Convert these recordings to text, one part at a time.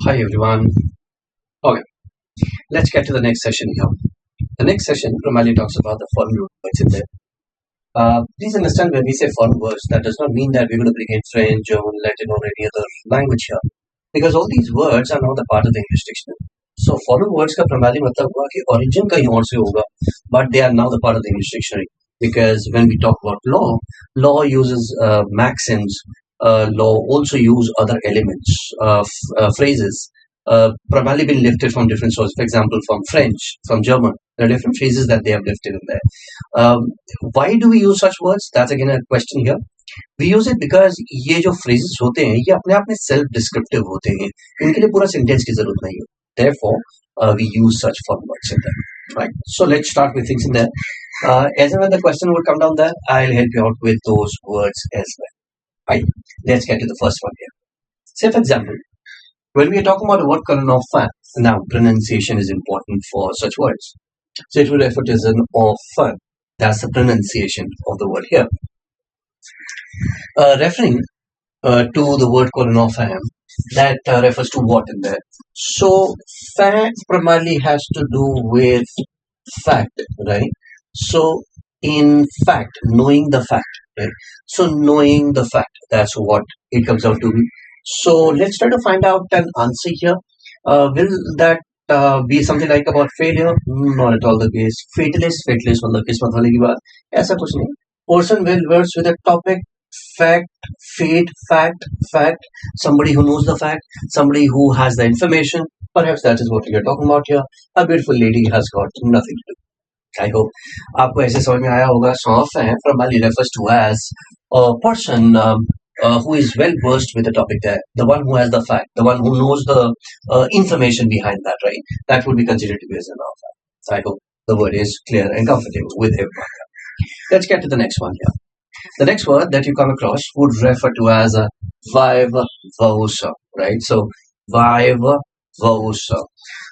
Hi everyone. Okay, let's get to the next session here. The next session primarily talks about the foreign words in there. Please understand when we say foreign words, that does not mean that we're going to bring in French, German, Latin, or any other language here, because all these words are not a part of the English dictionary. So foreign words का primarily मतलब हुआ कि origin कहीं और से होगा, but they are now the part of the English dictionary. Because when we talk about law uses maxims. Law also use other elements, phrases, primarily been lifted from different sources. For example, from French, from German, there are different phrases that they have lifted in there. Why do we use such words? That's again a question here. We use it because ये जो phrases होते हैं ये अपने आप में self descriptive होते हैं, इनके लिए पूरा sentence की जरूरत नहीं है. Therefore, we use such form words in there. Right. So let's start with things in there. As and when the question would come down there, I'll help you out with those words as well. Right. Let's get to the first one here. Say for example, when we are talking about the word colon of fan, now pronunciation is important for such words. So it will refer to as an of fan. That's the pronunciation of the word here. Referring to the word colon of fan, that refers to what in there? So fan primarily has to do with fact, right? So in fact, knowing the fact, right? So knowing the fact, that's what it comes out to be. So let's try to find out an answer here. Will that be something like about failure? Not at all the case. Fatalist मतलब किस्मत वाले की बात, ऐसा कुछ नहीं. Person well versed with a topic, fact, fact. Somebody who knows the fact, somebody who has the information. Perhaps that is what we are talking about here. A beautiful lady has got nothing to do. I hope आपको ऐसे समझ में आया होगा. Soft and primarily refers to as a person who is well versed with the topic there, the one who has the fact, the one who knows the information behind that, right? That would be considered to be as an offer. So I hope the word is clear and comfortable with everyone. Let's get to the next one here. The next word that you come across would refer to as a viva voce, right? So viva voce.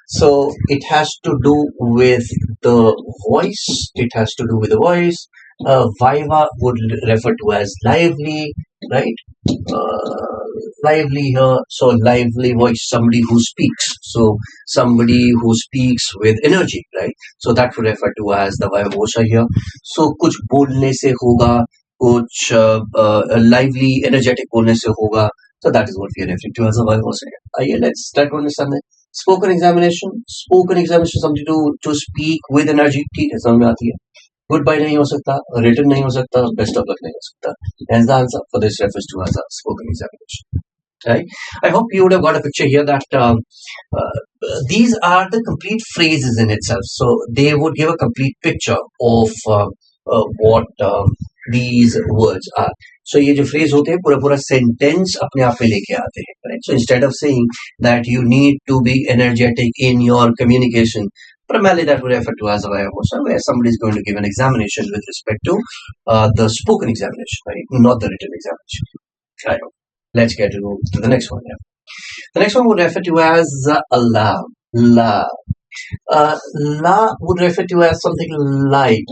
So it has to do with the voice. It has to do with the voice. Viva would refer to as lively, right? Lively here. So lively voice, somebody who speaks. So somebody who speaks with energy, right? So that would refer to as the viva voce here. So कुछ बोलने से होगा, कुछ lively, energetic बोलने से होगा. So that is what we are referring to as a viva voce. Let's try to understand that. Spoken examination something to speak with energy. ठीक है, समझ में आती है. Goodbye नहीं हो सकता, written नहीं हो सकता, best of luck नहीं हो सकता. Hence the answer for this refers to as a spoken examination. Right? I hope you would have got a picture here that these are the complete phrases in itself. So they would give a complete picture of what these words are. So ये जो phrase होते हैं पूरा sentence अपने आप में लेके आते हैं, right? So instead of saying that you need to be energetic in your communication, primarily that would refer to as a viva voce, where somebody is going to give an examination with respect to the spoken examination, right? Not the written examination. Right. Let's get to the next one. Yeah. The next one would refer to as Allah. La. La would refer to as something like,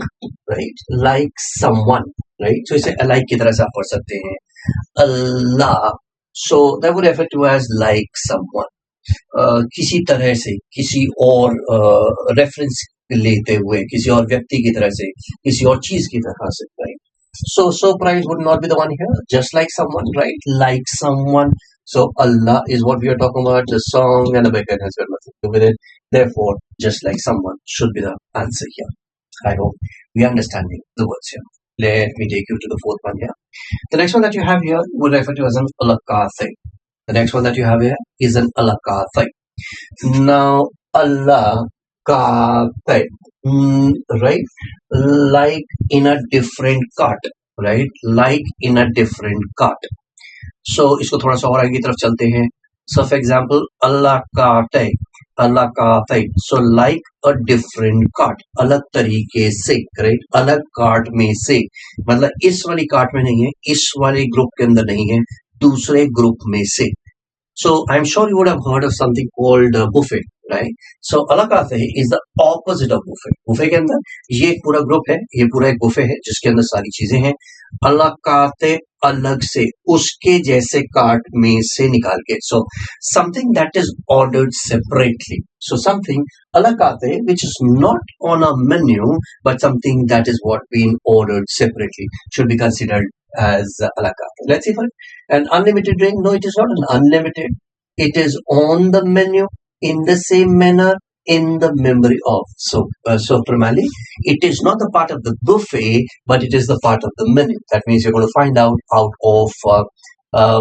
right? Like someone, right? So इसे alike की तरह से आप पढ़ सकते हैं. Allah. So that would refer to as like someone. किसी तरह से, किसी और रेफरेंस लेते हुए, किसी और व्यक्ति की तरह से, किसी और चीज की तरह से, right? So price would not be the one here. Just like someone, right? Like someone. So Allah is what we are talking about. The song and the backend has got nothing to do with it. Therefore, just like someone should be the answer here. I hope we are understanding the words here. Let me take you to the fourth one here. The next one that you have here would refer to as an alaqathi. The next one that you have here is an alaqathi. Now, Allah kate, right? Like in a different cut, right? Like in a different cut. So इसको थोड़ा सा और आगे की तरफ चलते हैं. So for example, Allah kate. So like a different cut, अलग तरीके से, right? अलग काट में से, मतलब इस वाली काट में नहीं है, इस वाले ग्रुप के अंदर नहीं है, दूसरे ग्रुप में से. So I'm sure you would have heard of something called buffet, right? So alakate is the opposite of buffet. Buffet के अंदर ये एक पूरा ग्रुप है, ये पूरा एक बुफे है जिसके अंदर सारी चीजें हैं. Alakate अलग से उसके जैसे कार्ट में से निकाल के. So something that is ordered separately. So something अलग आते which is not on a menu but something that is what being ordered separately should be considered as अलग आते. Let's see for it. An unlimited drink. No, it is not an unlimited. It is on the menu in the same manner in the memory of. So primarily, it is not the part of the buffet, but it is the part of the menu. That means you're going to find out of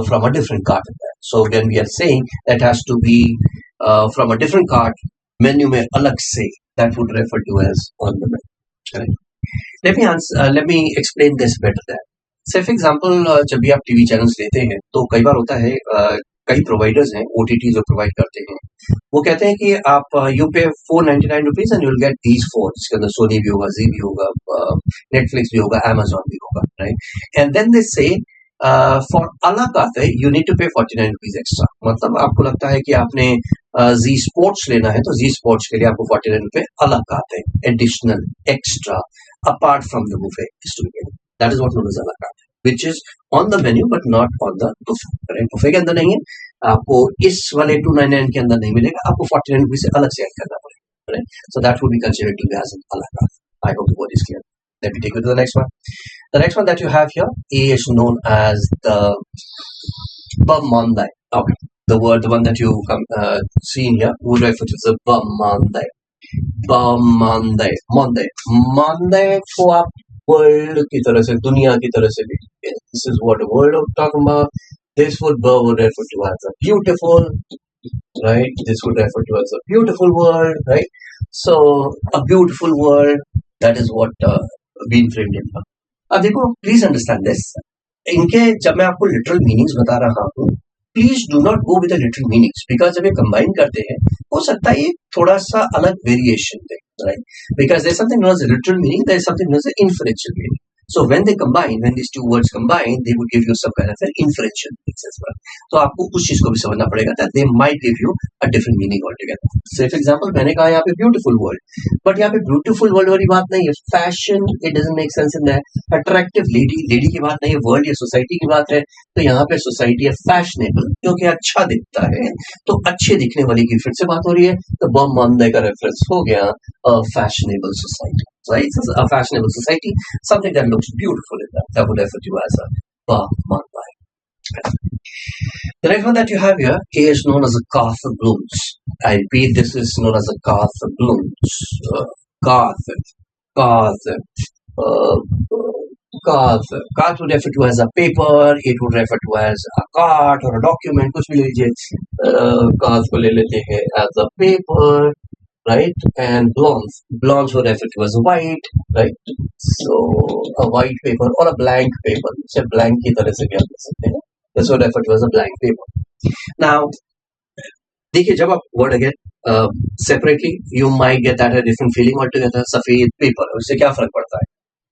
from a different cart. So when we are saying that has to be from a different cart, menu में अलग से, that would refer to as on the menu. Correct? Let me explain this better. There. Say for example, जब भी आप TV channels लेते हैं तो कई बार होता है कई प्रोवाइडर्स हैं ओटीटी जो प्रोवाइड करते हैं वो कहते हैं कि आप यू पे ₹499 and you will get these phone इसके अंदर सोनी भी होगा जी भी होगा नेटफ्लिक्स भी होगा अमेजॉन भी होगा राइट एंड देन दे से फॉर अलग आते यू नीड टू पे ₹49 एक्स्ट्रा मतलब आपको लगता है कि आपने जी स्पोर्ट्स लेना है तो जी स्पोर्ट्स के लिए आपको ₹49 अलग आते हैं additional extra apart from the buffet that is what known as अलग आते which is on the menu but not on the buffet. Right? Buffet के अंदर नहीं है आपको इस वाले 299 के अंदर नहीं मिलेगा आपको ₹49 से अलग से ऐड करना पड़ेगा. Right? So that would be considered to be as an a la carte. I hope the word is clear. Let me take you to the next one. The next one that you have here is known as the Bamandai. Okay. The one that you see in here would refer to the Bamandai. Bamandai. Mandai को आप world की तरह से दुनिया की तरह से भी this is what the world of talking about. This would refer to as a beautiful, right? This would refer to as a beautiful world, right? So a beautiful world, that is what being framed in. अब देखो please understand this इनके जब मैं आपको literal meanings बता रहा हूँ please do not go with literal meanings because जब ये कंबाइन करते हैं हो सकता है ये थोड़ा सा अलग variation they right? Because there's something known as a literal meaning, there's something known as an inferential meaning. So when they combine, when these two words combine, they would give you some kind of an inferential meaning as well. So आपको उस चीज को भी समझना पड़ेगा that they might give you a different meaning altogether. Say for example, मैंने कहा यहाँ पे beautiful world, but यहाँ पे beautiful world वाली बात नहीं है. Fashion, it doesn't make sense in that. Attractive lady की बात नहीं है. World या society की बात है. तो यहाँ पे society है fashionable, क्योंकि अच्छा दिखता है. तो अच्छे दिखने वाली की फिर से बात हो रही है. तो बम मानने का रेफरेंस हो गया a fashionable society. Right? So a fashionable society, something that looks beautiful in that would refer to as a Bamandai. The next one that you have here is known as a Cartha blooms. I repeat, this is known as a Cartha blooms. Cartha. Cart would refer to as a paper, it would refer to as a cart or a document, कुछ भी ले लीजिए cart को ले लेते हैं as a paper, right? And blondes would refer to as white, right? So a white paper or a blank paper, से blank की तरह से क्या कर सकते हैं? This would refer to as a blank paper. Now, देखिए जब आप word again separately, you might get that a different feeling altogether. सफेद paper, उससे क्या फर्क पड़ता है?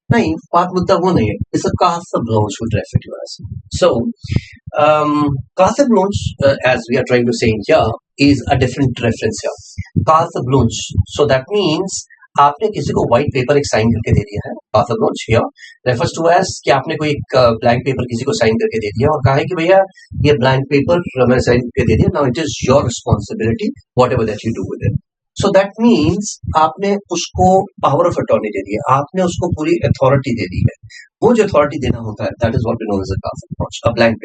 नहीं, बात मुद्दा वो नहीं है. It's a Cartha blooms would refer to as. So, Cartha blooms, as we are trying to say here, is a different reference here. Cartha blooms. So that means आपने किसी को व्हाइट पेपर एक साइन करके दे दिया है. Cartha blooms here refers to as कि आपने कोई एक ब्लैंक पेपर किसी को साइन करके दे दिया और कहा है कि भैया ये ब्लैंक पेपर मैंने साइन करके दे दिया. Now it is your responsibility, whatever that you do with it. So that means आपने उसको पावर ऑफ अटॉर्नी दे दी है, आपने उसको पूरी अथॉरिटी दे दी है. वो जो अथॉरिटी देना होता है that is what we know as a blank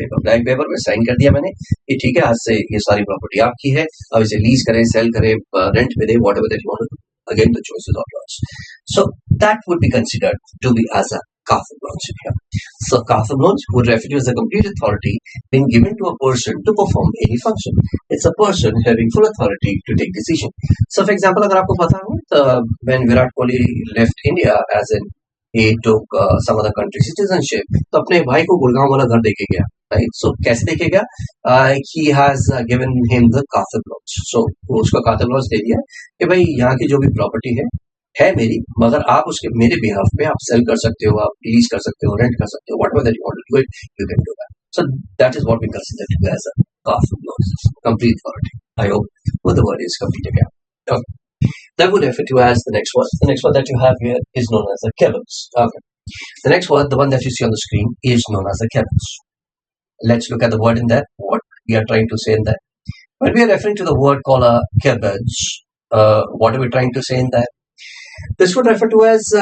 paper में साइन कर दिया मैंने कि ठीक है आज से ये सारी प्रॉपर्टी आपकी है, अब इसे लीज करें, सेल करें, रेंट पे दे, whatever that you want to do. Again, the choice is of yours. So that would be considered to be as a Cartha blooms here. So Cartha blooms would refer to as a complete authority being given to a person to perform any function. It's a person having full authority to take decision. So for example, अगर आपको पता हो when Virat Kohli left India, as in he took some other country citizenship, तो अपने भाई को गुड़गांव वाला घर देके गया. Right? So कैसे देके गया? He has given him the Cartha blooms. So उसको Cartha blooms दे दिया कि भाई यहाँ की जो भी प्रॉपर्टी है मेरी, मगर आप उसके मेरे बिहाफ पे आप सेल कर सकते हो, आप लीज कर सकते हो, रेंट कर सकते हो, whatever that you want to do it you can do that. So that is what we consider to be as a Cartha blooms, complete authority. I hope what the word is complete again. Okay. That would refer to as the next one. The next one that you have here is known as a Kebbles. Okay. The next word, the one that you see on the screen, is known as a cabbage. Let's look at the word in that. What we are trying to say in that. When we are referring to the word called a cabbage, what are we trying to say in that? This would refer to as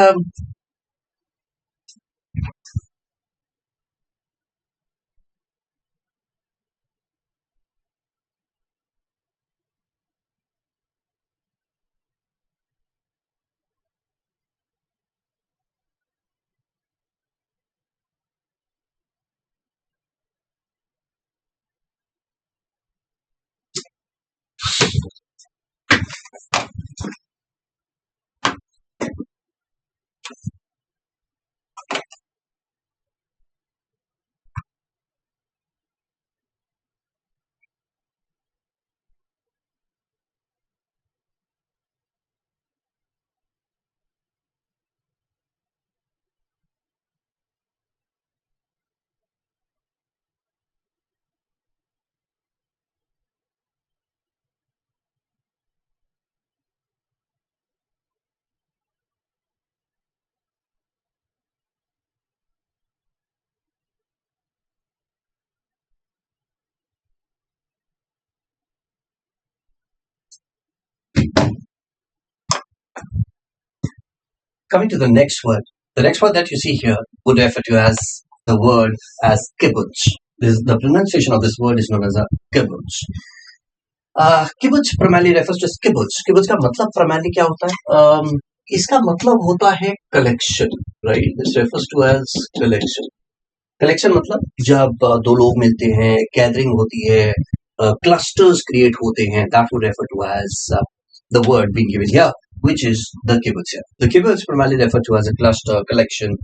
coming to the next word. The next word that you see here would refer to as the word as kibbutz. The pronunciation of this word is known as a kibbutz. किबुत्स primarily refers to kibbutz. किबुत्स का मतलब primarily क्या होता है? इसका मतलब होता है collection, right? This refers to as collection. Collection मतलब जब दो लोग मिलते हैं, gathering होती है, clusters create होते हैं. That would refer to as the word being given here, which is the kibbutz here. The kibbutz primarily refer to as a cluster, collection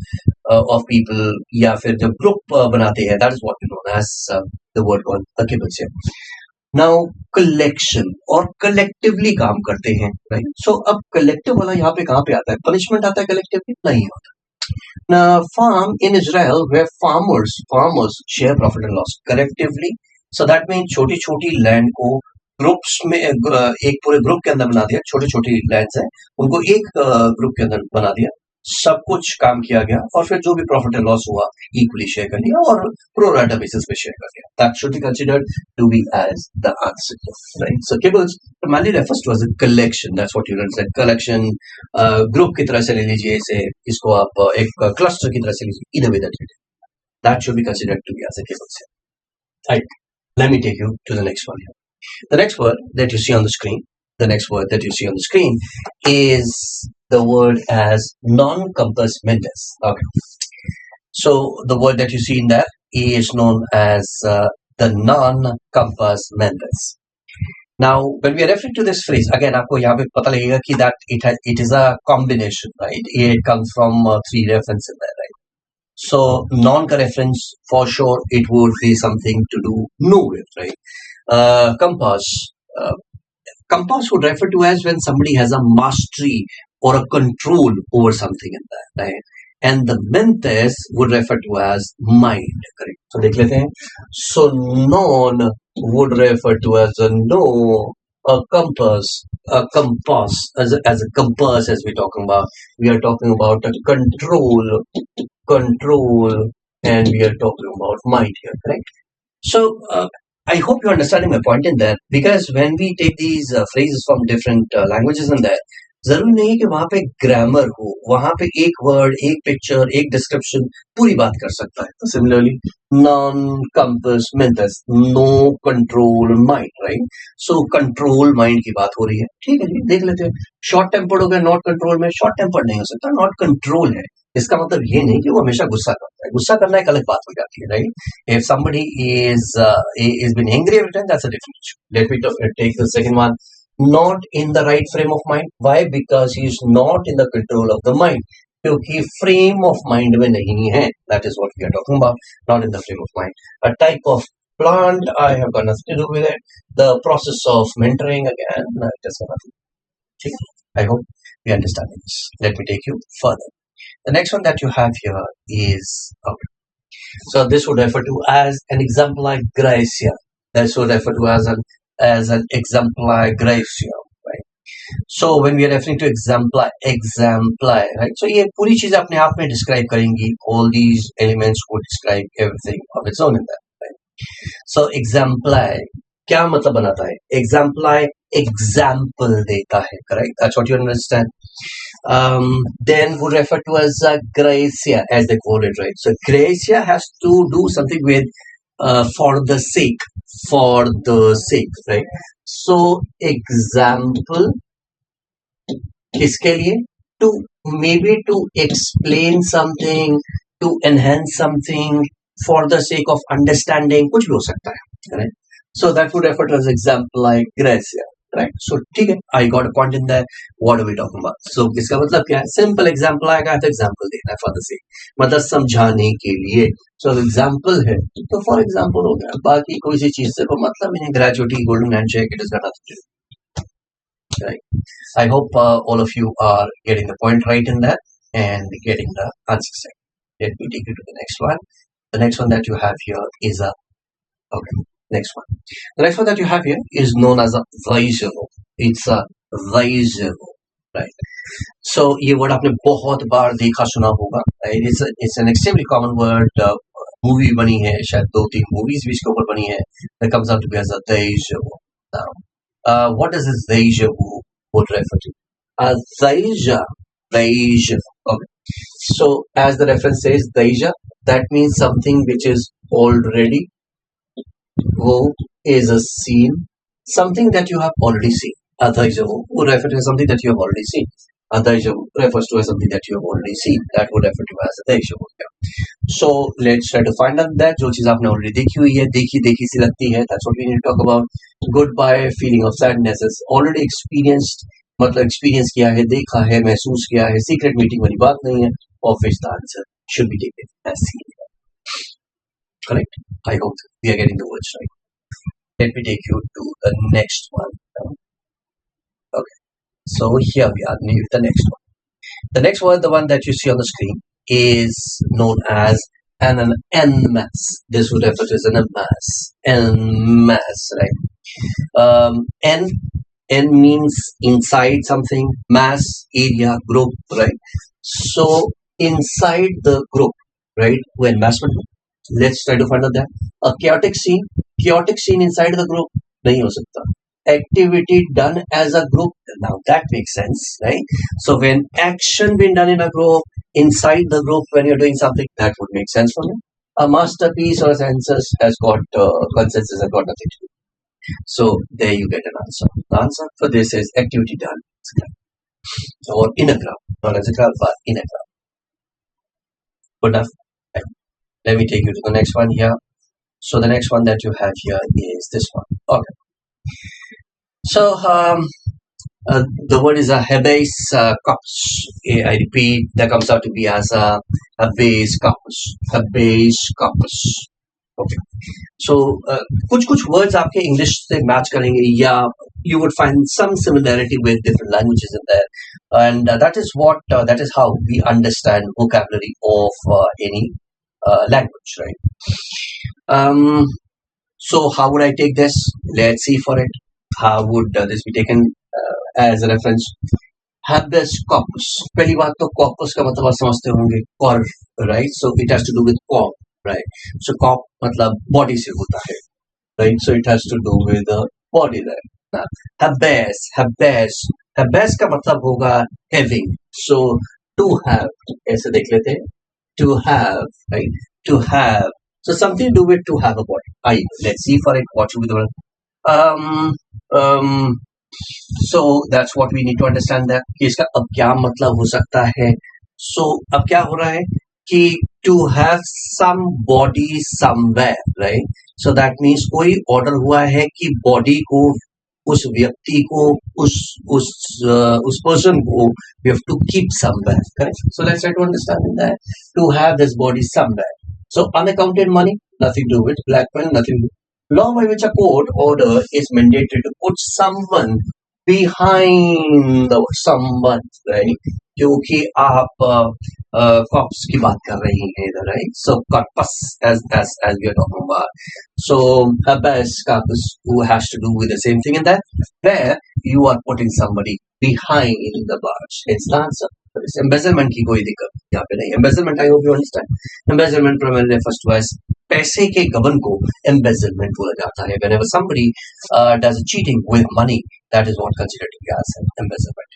of people, या फिर जब group बनाते हैं, that is what we know as the word called a kibbutz here. Now collection और collectively काम करते हैं, right? सो अब कलेक्टिव वाला यहाँ पे कहाँ पे आता है? पनिशमेंट आता है कलेक्टिवली? नहीं होता. Now, farm in Israel where farmers share profit and loss collectively. So that means छोटी छोटी लैंड को ग्रुप्स में एक पूरे ग्रुप के अंदर बना दिया. छोटी छोटी लैंड्स हैं उनको एक ग्रुप के अंदर बना दिया. सब कुछ काम किया गया और फिर जो भी प्रॉफिट एंड लॉस हुआ इक्वली शेयर कर लिया और प्रो राटा बेसिस पे शेयर कर लिया. That should be considered to be as the answer, right? So kibbles primarily refers to as a collection. That's what you can say. Collection group की तरह से ले लीजिए इसे, इसको आप एक क्लस्टर की तरह से लीजिए. Either way that should be considered to be as a kibbles. Right. Let me take you to the next one here. The next word that you see on the screen, is the word as non-compass mentis. Okay. So the word that you see in there is known as the non-compass mentis. Now, when we are referring to this phrase, again, आपको यहाँ पे पता लगेगा कि that it is a combination, right? It comes from three references there, right? So, non ka reference, for sure, it would be something to do know with, right? Compass. Compass would refer to as when somebody has a mastery or a control over something in that, right? And the mentis would refer to as mind, correct? So, देख लेते हैं. So, non would refer to as a know, a compass, as a compass as we're talking about. We are talking about a control, and we are talking about mind here, correct? So, I hope you're understanding my point in that, because when we take these phrases from different languages in that, जरूरी नहीं है कि वहां पे grammar हो, वहां पे एक वर्ड, एक पिक्चर, एक डिस्क्रिप्शन पूरी बात कर सकता है. तो similarly non compos mentis, no control mind, right? So control mind की बात हो रही है, ठीक है जी, देख लेते हैं. शॉर्ट टेम्पर्ड हो गया नॉट कंट्रोल में, शॉर्ट टेम्पर्ड नहीं हो सकता, नॉट कंट्रोल है. इसका मतलब ये नहीं कि वो हमेशा गुस्सा करता है. गुस्सा करना एक अलग बात हो जाती है, right? If somebody is been angry every time, that's a different issue. Let me take the second one. Not in the right frame of mind. Why? Because he is not in the control of the mind. क्योंकि frame of mind में नहीं है. That is what we are talking about. Not in the frame of mind. A type of plant, I have got nothing to do with it. The process of mentoring, again, it has got nothing. Okay? I hope we understand this. Let me take you further. The next one that you have here is, okay. So this would refer to as an exemplar gracia. This would refer to as an exemplar gracia, right? So when we are referring to exemplar, right? So ये पूरी चीज अपने आप में describe करेंगी. All these elements would describe everything of its own in that. Right? So exemplar क्या मतलब बनाता है? Exemplar example देता है, correct? That's what you understand. Then would refer to as gracia, as they call it, right? So gracia has to do something with for the sake, right? So example इसके लिए to maybe to explain something, to enhance something, for the sake of understanding, कुछ भी हो सकता है, correct? So that would refer to as example like gracia, right? So ठीक है, I got a point in there. What are we talking about? So इसका मतलब क्या है? Simple example आएगा तो example देना है for the sake, मतलब समझाने के लिए. So example है तो for example हो गया. बाकी कोई सी चीज से कोई मतलब नहीं. Gratuity, golden handshake, it is got nothing to do. Right. I hope all of you are getting the point right in that and getting the answers right. Let me take you to the next one. The next one that you have here is a okay. Next one. The next one that you have here is known as a visual. It's a visual, right? So ये word आपने बहुत बार देखा सुना होगा. Right? It's an extremely common word. Movie बनी है, शायद 2-3 movies भी इसके ऊपर बनी है. That comes out to be as a deja vu. Now, what does this deja vu would refer to? Deja, deja. Okay. So as the reference says, deja, that means something which is already, wo is a scene, something that you have already seen. Deja vu would refer to something that you have already seen. Deja vu refers to something that you have already seen. That would refer to as a deja vu. Yeah. So let's try to find out that जो चीज आपने already देखी हुई है, देखी सी लगती है. That's what we need to talk about. Goodbye, feeling of sadness is already experienced. मतलब experience किया है, देखा है, महसूस किया है. Secret meeting वाली बात नहीं है. Of which the answer should be taken as seen. Correct? I hope we are getting the words right. Let me take you to the next one. Okay. So here we are with the next one. The next one, the one that you see on the screen, is known as an mass. This would refer to as an mass. Mass, right? N means inside something, mass, area, group, right? So inside the group, right? When mass would, let's try to find out that. A chaotic scene inside the group नहीं हो सकता. Activity done as a group, now that makes sense, right? So when action being done in a group, inside the group, when you're doing something, that would make sense for me. A masterpiece or a consensus has got nothing to do. So there you get an answer. The answer for this is activity done or in a crowd, not as a crowd, but in a crowd. Good enough. Right. Let me take you to the next one here. So the next one that you have here is this one. Okay. So the word is a habeas corpus. I repeat, that comes out to be as a habeas corpus. Habeas corpus. Okay. So कुछ words आपके English से match करेंगे या you would find some similarity with different languages in there, and that is how we understand vocabulary of any language, right? So how would I take this? Let's see for it. How would this be taken as a reference? Habeas corpus. पहली बात तो corpus का मतलब आप समझते होंगे corp, right? So it has to do with corp, right? So corp मतलब body से होता है, right? So it has to do with the body, right? Habeas का मतलब होगा having. So to have, ऐसे देख लेते हैं. To have, right? To have. So something to do with to have a body. Let's see for it. What should be the word? So that's what we need to understand that कि इसका अब क्या मतलब हो सकता है. So अब क्या हो रहा है कि to have some body somewhere, right? So that means कोई order हुआ है कि body को, उस व्यक्ति को, उस person को we have to keep somewhere, correct? So let's try to understand that to have this body somewhere. So unaccounted money, nothing to do with blackmail, nothing to do. Law by which a court order is mandated to put someone behind the someone, right? क्योंकि आप corpus की बात कर रही हैं इधर, right? So corpus as we are talking about. So habeas corpus who has to do with the same thing in that, where you are putting somebody behind the bars. It's the answer. Embezzlement की कोई दिक्कत यहाँ पे नहीं. Embezzlement, I hope you understand. Embezzlement primarily refers to as पैसे के गबन को embezzlement बोला जाता है. Whenever somebody does a cheating with money, that is what considered to be as embezzlement.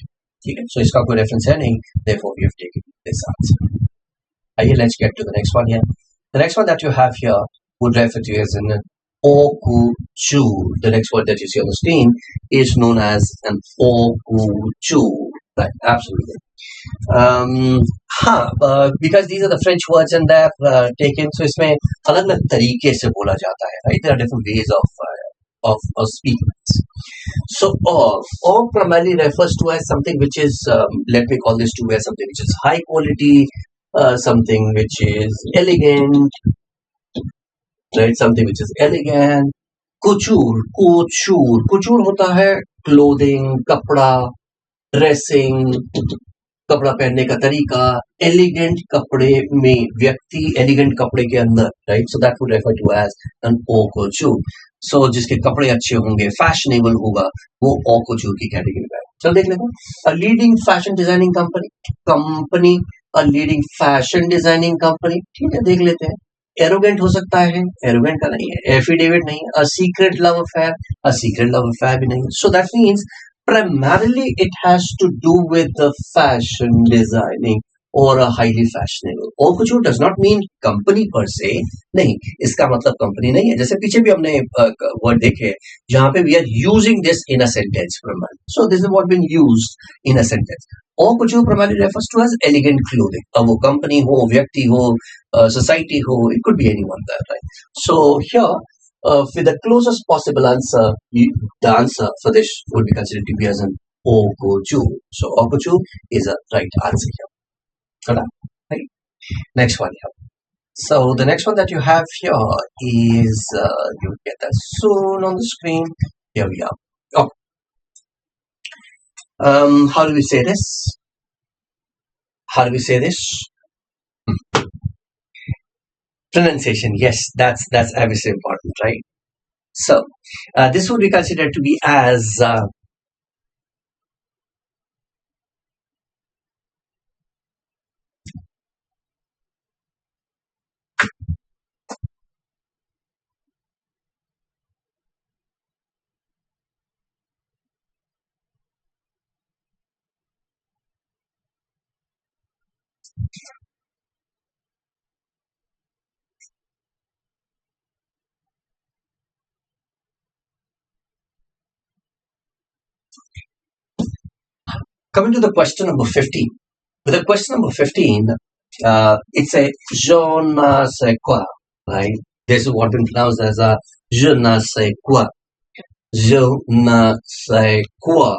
ठीक है. So इसका कोई reference है नहीं. Therefore, we have taken this answer. Let's get to the next one here. The next one that you have here would refer to as an okuchu. The next word that you see on the screen is known as an okuchu. Right, absolutely. Because these are the French words and they're taken, so इसमें अलग-अलग तरीके से बोला जाता है. Right, there are different ways of speaking this. So, or primarily refers to as something which is, let me call this to as something which is high quality, something which is elegant, right? Something which is elegant. Couture होता है clothing, कपड़ा, dressing, कपड़ा पहनने का तरीका, elegant कपड़े में व्यक्ति, elegant कपड़े के अंदर, right? So that would refer to as an haute couture. So जिसके कपड़े अच्छे होंगे, fashionable होगा, वो haute couture की कैटेगरी में है. चल देख लेते हैं. A leading fashion designing company, a leading fashion designing company. ठीक है, देख लेते हैं. एरोगेंट हो सकता है, एरोगेंट का नहीं है. एफिडेविट नहीं. अ सीक्रेट लव अफेयर भी नहीं. So that means primarily it has to do with the fashion designing or a highly fashionable. Haute couture does not mean company per se. नहीं, इसका मतलब कंपनी नहीं है. जैसे पीछे भी हमने वर्ड देखे जहां पे we are using this in a sentence primarily. So this is what been used in a sentence. Haute couture primarily refers to as elegant clothing. अब वो कंपनी हो, व्यक्ति हो, society ho, it could be anyone there, right? So here, with the closest possible answer, the answer for this would be considered to be as an haute couture. So haute couture is a right answer here. Right? Next one here. So the next one that you have here is, you'll get that soon on the screen. Here we are. Okay. How do we say this? Pronunciation, yes, that's obviously important, right? So this would be considered to be as coming to the question number 15. With the question number 15, it's a je ne sais quoi, right? This is what been pronounced as a je ne sais quoi. Je ne sais quoi.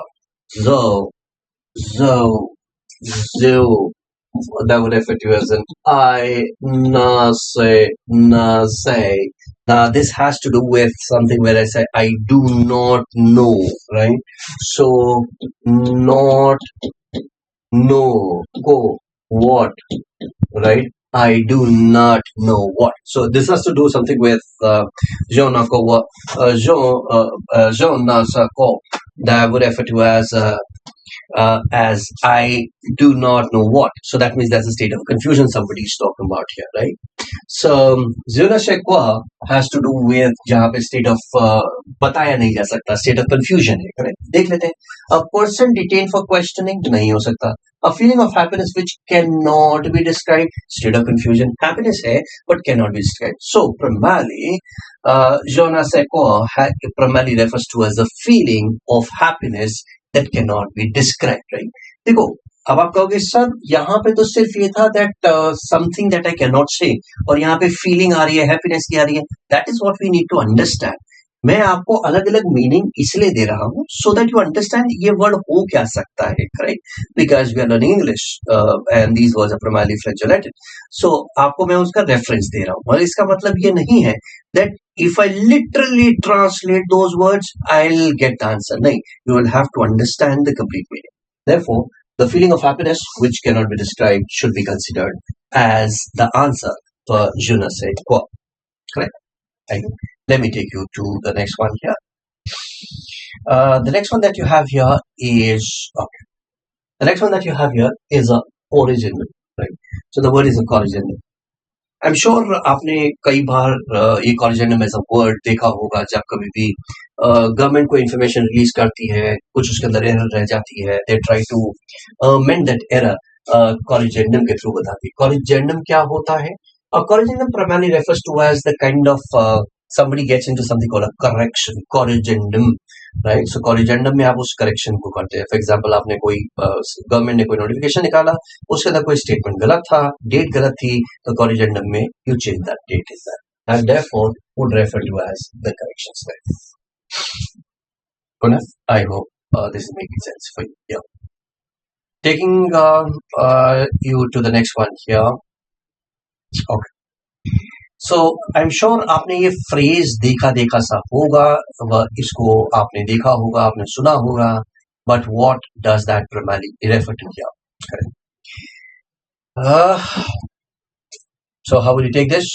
So, that would refer to as an I ne say. Now this has to do with something where I say I do not know, right? So not know, go, what, right? I do not know what. So this has to do something with je ne sais quoi. That would refer to as I do not know what. So that means there's a state of confusion somebody is talking about here, right? So je ne sais quoi has to do with जहाँ पे state of बताया नहीं जा सकता, state of confusion है, correct? देख लेते हैं. A person detained for questioning नहीं हो सकता. A feeling of happiness which cannot be described, state of confusion. Happiness है but cannot be described. So primarily je ne sais quoi primarily refers to as a feeling of happiness that cannot be described, right? देखो अब आप कहोगे sir यहाँ पे तो सिर्फ ये था that something that I cannot say और यहाँ पे feeling आ रही है, happiness की आ रही है. That is what we need to understand. मैं आपको अलग अलग मीनिंग इसलिए दे रहा हूँ so that you understand ये वर्ड हो क्या सकता है, correct? Because we are learning English and these words are primarily French or Latin. So आपको मैं उसका reference दे रहा हूँ और इसका मतलब ये नहीं है that if I literally translate those words, I'll get the answer. No, you will have to understand the complete meaning. Therefore, the feeling of happiness which cannot be described should be considered as the answer for je ne sais quoi. Correct? Let me take you to the next one here. The next one that you have here is okay. The next one that you have here is a original, right? So the word is a original. I'm sure आपने कई बार ये corrigendum as a word देखा होगा जब कभी भी government को information release करती है कुछ उसके अंदर एरर रह जाती है they try to mend that error corrigendum के थ्रू बताती है कॉरिजेंडम क्या होता है corrigendum primarily refers to as the kind of somebody gets into something called a correction corrigendum right so corrigendum में आप उस करेक्शन को करते हैं फॉर एग्जांपल आपने कोई गवर्नमेंट ने कोई नोटिफिकेशन निकाला उसके अंदर कोई स्टेटमेंट गलत था डेट गलत थी तो कॉरिजेंडम में you change that date is that and therefore would refer to as the corrections there I hope this is making sense for you yeah taking you to the next one here okay so I am sure आपने ये phrase देखा देखा सा होगा इसको आपने देखा होगा आपने सुना होगा but what does that primarily refer to here so how will you take this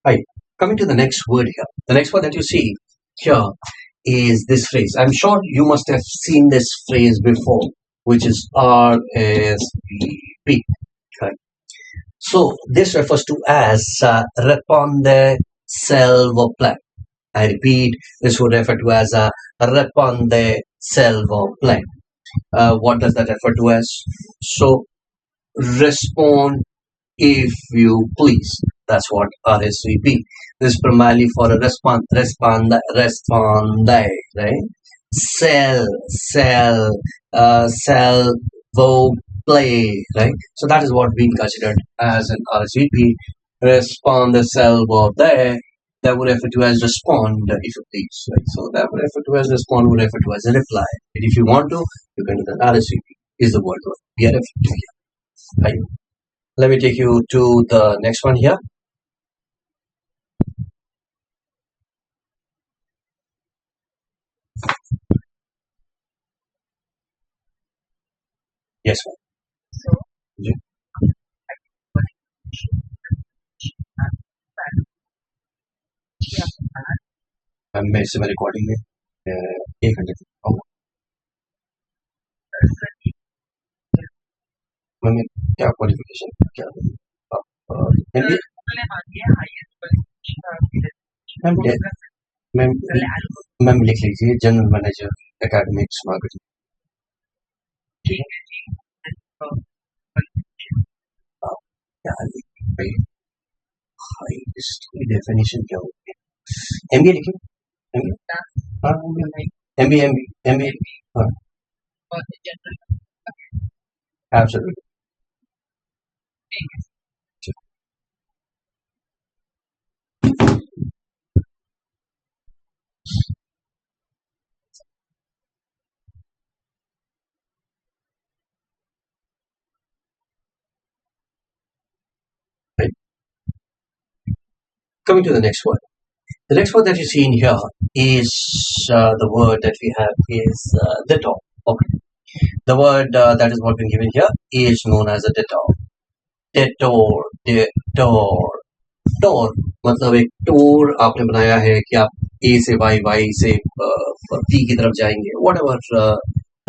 Right. Coming to the next word here. The next word that you see here is this phrase. I'm sure you must have seen this phrase before, which is RSVP. Right. So this refers to as Responde Salvo Plan. I repeat, this would refer to as a Responde Salvo Plan. What does that refer to as? So respond if you please. That's what RSVP. This is primarily for a respond, right? Sell, vote, play, right? So that is what being considered as an RSVP. Respond, sell, vote, there. That would refer to as respond if you please, right? So that would refer to as respond would refer to as a reply. And if you want to, you can do the RSVP is the word we are referring to here. Right? Let me take you to the next one here. Yes, ma'am. जी ma'am मैं इससे मैं recording में 1 घंटे तक आऊँगा ma'am क्या qualification क्या मैम मैम मैम लिख लीजिए जनरल मैनेजर एकेडमिक्स मार्केटिंग क्या भाई हाईएस्ट की डेफिनेशन क्या होती है एमबीए लिखिए हाँ एमबीए एमबीए हाँ absolutely Coming to the next word. The next word that you see in here is the word that we have is detour. Okay. The word that is what been given here is known as a detour. Detour, detour, टोर मतलब एक tour आपने बनाया है कि आप ए से Y Y से P की तरफ जाएंगे वट एवर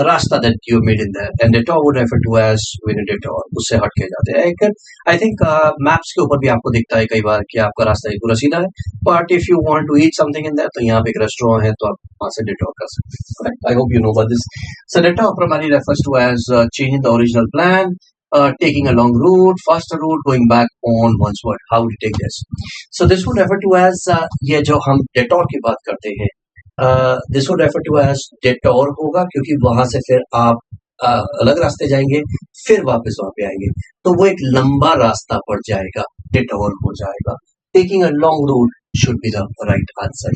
रास्ता that you made in there, and detour would refer to as when a detour, उससे हट के जाते हैं. I think maps के ऊपर भी आपको दिखता है कई बार कि आपका रास्ता पूरा सीधा है, but if you want to eat something in there, तो यहाँ पे एक रेस्टोरेंट है तो आप वहाँ से detour कर सकते हैं. Right? I hope you know about this. So detour primarily refers to as changing the original plan, taking a long route, faster route, going back on one's word. How to take this? So this would refer to as ये जो हम detour की बात करते हैं, this would refer to as detour होगा, क्योंकि वहां से फिर आप अलग रास्ते जाएंगे, फिर वापस वहां पे आएंगे, तो वो एक लंबा रास्ता पड़ जाएगा, डेटोर हो जाएगा. Taking a long route should be the right answer.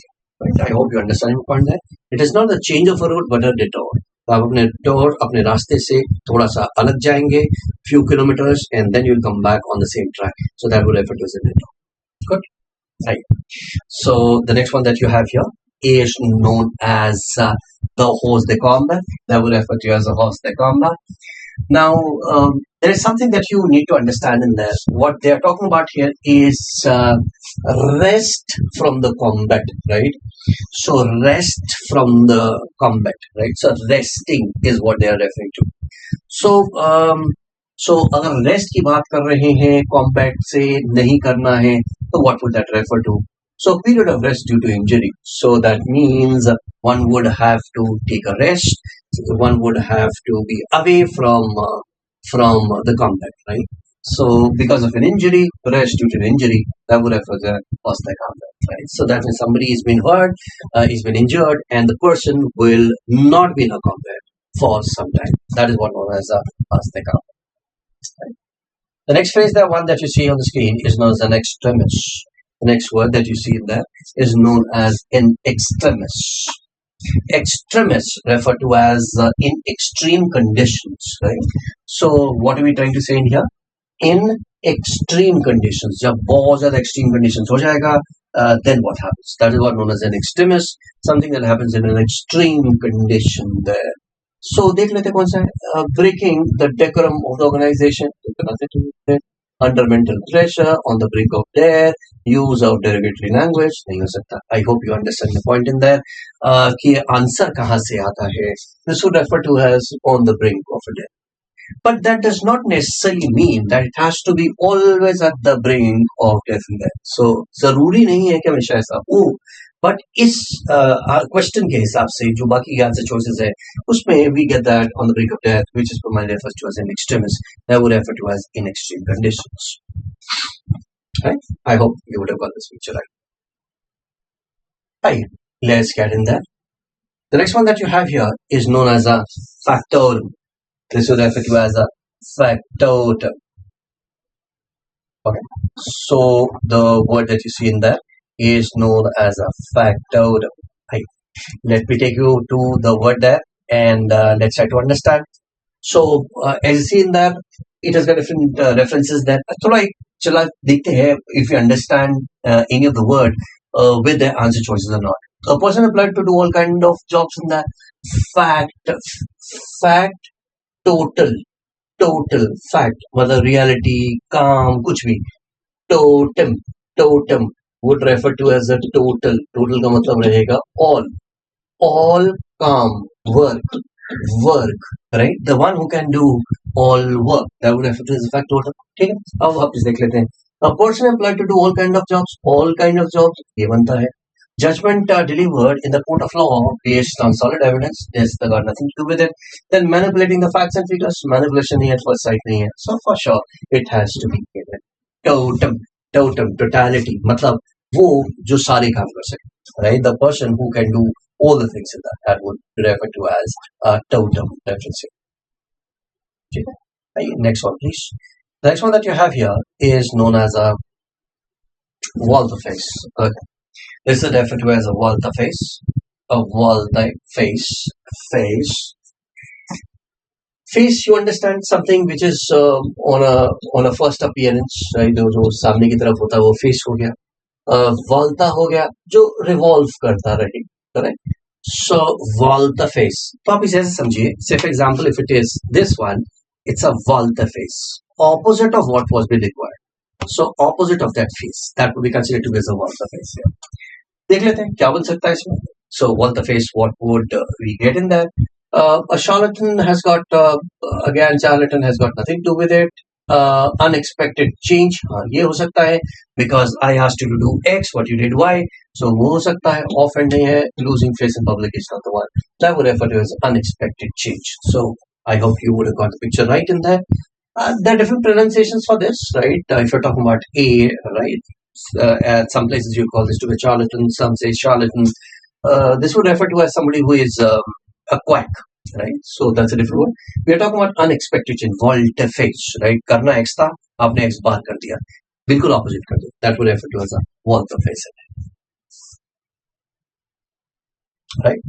I hope you understand point that it is not the change of a route but a detour. आप अपने डोर अपने रास्ते से थोड़ा सा अलग जाएंगे, few kilometres, and then you will come back on the same track. So that would refer to as a detour. Good. Right. So the next one that you have here is known as the hors de combat. That will refer to as a hors de combat. Now, there is something that you need to understand in this. What they are talking about here is rest from the combat, right? So rest from the combat, right? So resting is what they are referring to. So, अगर rest की बात कर रहे हैं, combat से नहीं करना है, तो what would that refer to? So period of rest due to injury. So that means one would have to take a rest. One would have to be away from the combat, right? So because of an injury, rest due to an injury, that would refer to past the combat, right? So that means somebody has been hurt, has been injured, and the person will not be in a combat for some time. That is what known as a past the combat. Right? The next phrase, the one that you see on the screen, is known as an extremis. The next word that you see in there is known as in extremis. Extremis refer to as in extreme conditions, right? So what are we trying to say in here? In extreme conditions. जब बहुत ज़्यादा extreme conditions हो जाएगा, then what happens? That is what known as an extremis. Something that happens in an extreme condition there. So देख लेते कौन सा है. Breaking the decorum of the organization. Under mental pressure, on the brink of death, use of derogatory language नहीं हो सकता. I hope you understand the point in there. कि answer कहाँ से आता है. This would refer to as on the brink of a death. But that does not necessarily mean that it has to be always at the brink of death and death. So जरूरी नहीं है कि हमेशा ऐसा हो. But इस question के हिसाब से जो बाकी आंसर चॉइसेस है, उसमें we get that on the brink of death, which is primarily refers to as an extremis. That would refer to as in extreme conditions. Right? I hope you would have got this picture right. Right. Let's get in there. The next one that you have here is known as a factotum. This would refer to as a factotum. Okay. So the word that you see in there is known as a factotum. Right. Let me take you to the word there, and let's try to understand. So as you see in there, it has got different references there. थोड़ा एक चला देखते हैं if you understand any of the word with the answer choices or not. A person applied to do all kind of jobs in that. Fact, total, fact, मतलब reality, काम, कुछ भी. Totem would refer to as a total. Total का मतलब रहेगा all काम, work, right? The one who can do all work, that would refer to as a factotum. ठीक है. अब वापस देख लेते हैं. A person employed to do all kind of jobs, ये बनता है. Judgment delivered in the court of law based on solid evidence. This got nothing to do with it. Then manipulating the facts and figures. Manipulation नहीं है, at first sight नहीं है. So for sure it has to be given. Totem, totality. मतलब वो जो सारे काम कर सके. Right? The person who can do all the things in that would be referred to as totem reference. Okay. Next one, please. The next one that you have here is known as a volte-face. Okay. This is referred to as a volte-face. A volte-face. Face, you understand, something which is on a first appearance, right? जो सामने की तरफ होता है वो face हो गया. Volta हो गया जो revolve करता रहे, correct? So volte-face. तो आप इसे ऐसे समझिए. Say for example, if it is this one, it's a volte-face. Opposite of what was be required. So opposite of that face, that would be considered to be as a volte-face here. देख लेते हैं क्या बन सकता है इसमें. So volte-face, what would we get in there? A charlatan has got again charlatan has got nothing to do with it. Unexpected change, हाँ, ये हो सकता है because I asked you to do X, what you did Y, so वो हो सकता है. Offend नहीं है. Losing face in public is not the one. That would refer to as unexpected change. So I hope you would have got the picture right in there. There are different pronunciations for this, right? If you're talking about A, right? At some places you call this to be charlatan, some say charlatan. This would refer to as somebody who is a quack, right? So that's a different one. We are talking about unexpected change, volte-face, right? करना X था, आपने X बार कर दिया, बिल्कुल opposite कर दिया. That would refer to as a volte-face, right?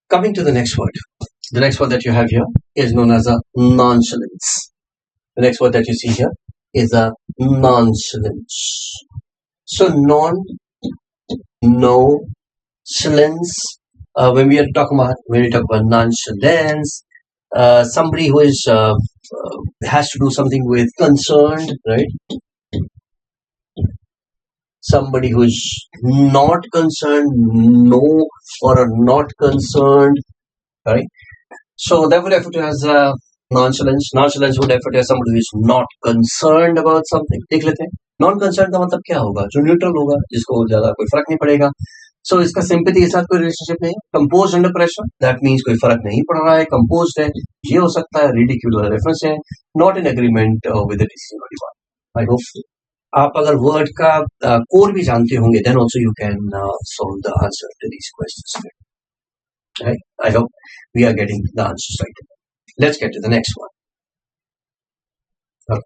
Coming to the next word. The next word that you have here is known as a nonchalance. The next word that you see here is a nonchalance. So no, silence. When we talk about nonchalance, somebody who is has to do something with concerned, right? Somebody who is not concerned, no, or are not concerned, right? So that would refer to as nonchalance. Nonchalance would refer to as somebody who is not concerned about something. देख लेते हैं. Non concern का मतलब क्या होगा? जो neutral होगा, जिसको ज्यादा कोई फर्क नहीं पड़ेगा. सो इसका सिंपैथी के साथ कोई रिलेशनशिप नहीं है. Compose under pressure, that means कोई फर्क नहीं पड़ रहा है, कंपोज है. ये हो सकता है रिडिक्यूलर रेफरेंस है, not in agreement with the decision of the. I hope आप अगर वर्ड का कोर भी जानते होंगे, then also you can solve the answer to these questions. Right? I hope we are getting the answers right. Let's get to the next one. Okay.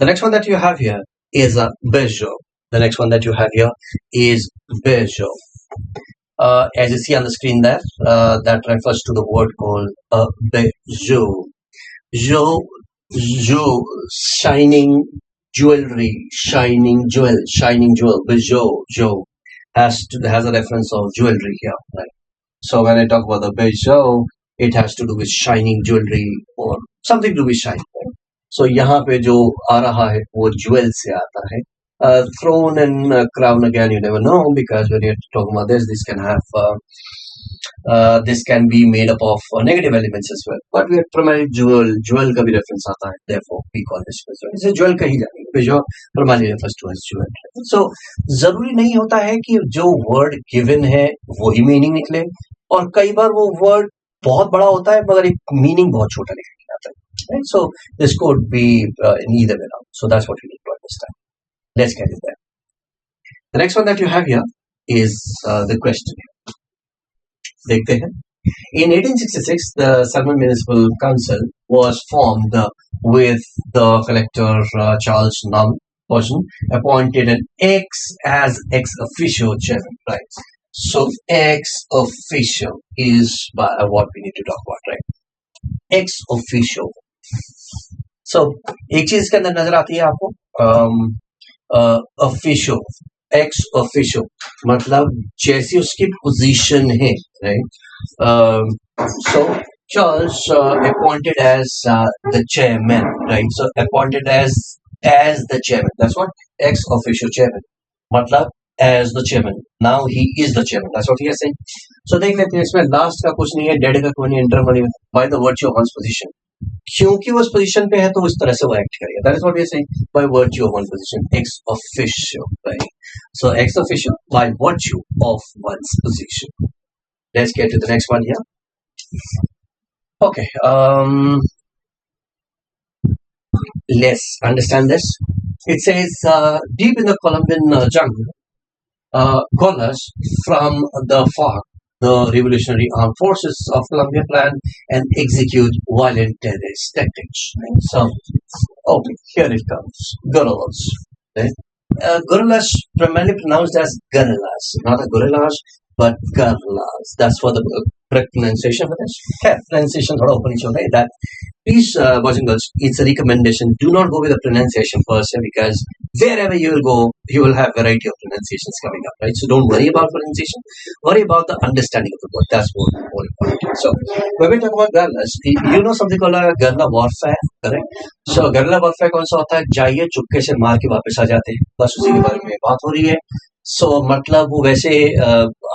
The next one that you have here is a bijou. The next one that you have here is bijou. As you see on the screen there, that refers to the word called a bijou. Jewel, shining jewelry, shining jewel, bijou, has a reference of jewelry here, right? So when I talk about the bijou, it has to do with shining jewelry or something to be shine. Right? So यहाँ पे जो आ रहा है वो jewel से आता है. Throne and crown, again, you never know, because when you're talking about this can have this can be made up of negative elements as well. But we are primarily jewel का भी reference आता है. Therefore, we call this bijou. इसे jewel का ही जानेंगे. bijou primarily refers to as jewel. So जरूरी नहीं होता है कि जो word given है वही meaning निकले, और कई बार वो word बहुत बड़ा होता है मगर एक meaning बहुत छोटा निकल जाता है. Right? So this could be in either way around. So that's what we need to understand. Let's get it there. The next one that you have here is the question. देखते हैं. In 1866, the Salman Municipal Council was formed with the collector Charles Num appointed an ex as ex officio chairman, right? So ex officio is what we need to talk about, right? Ex officio. So एक चीज के अंदर नजर आती है आपको officio, ex officio मतलब जैसी उसकी पोजीशन है, right? So Charles appointed as the chairman, right? So appointed as the chairman. That's what ex officio chairman मतलब as the chairman. Now he is the chairman. That's what he is saying. So देख लेते हैं इसमें last का कुछ नहीं है, dead का कोई नहीं, इंटर नहीं, by the virtue of one's position. क्योंकि वो उस पोजीशन पे है तो इस तरह से वो एक्ट करेगा. That is what we are saying. By virtue of one's position, ex officio, right? So ex officio by virtue of one's position. Let's get to the next one here. Okay. Let's understand this. It says deep in the Colombian jungle, guerrillas from the FARC, the Revolutionary Armed Forces of Colombia, plan and execute violent terrorist tactics. Right? So, okay, here it comes. Guerrillas. Right? Gorillas primarily pronounced as gorillas, not a gorillas, but gorillas. That's for the correct pronunciation for this. Yeah, pronunciation थोड़ा ऊपर नीचे होता है. That please, boys and girls, it's a recommendation. Do not go with the pronunciation per se because wherever you will go, you will have variety of pronunciations coming up, right? So don't worry about pronunciation. Worry about the understanding of the word. That's more important. So when we talk about gorillas, you know something called a guerrilla warfare, correct? So guerrilla warfare कौन सा होता है? जाइए चुपके से मार के वापस आ जाते हैं. बस उसी के बारे में बात हो रही है. सो मतलब वो वैसे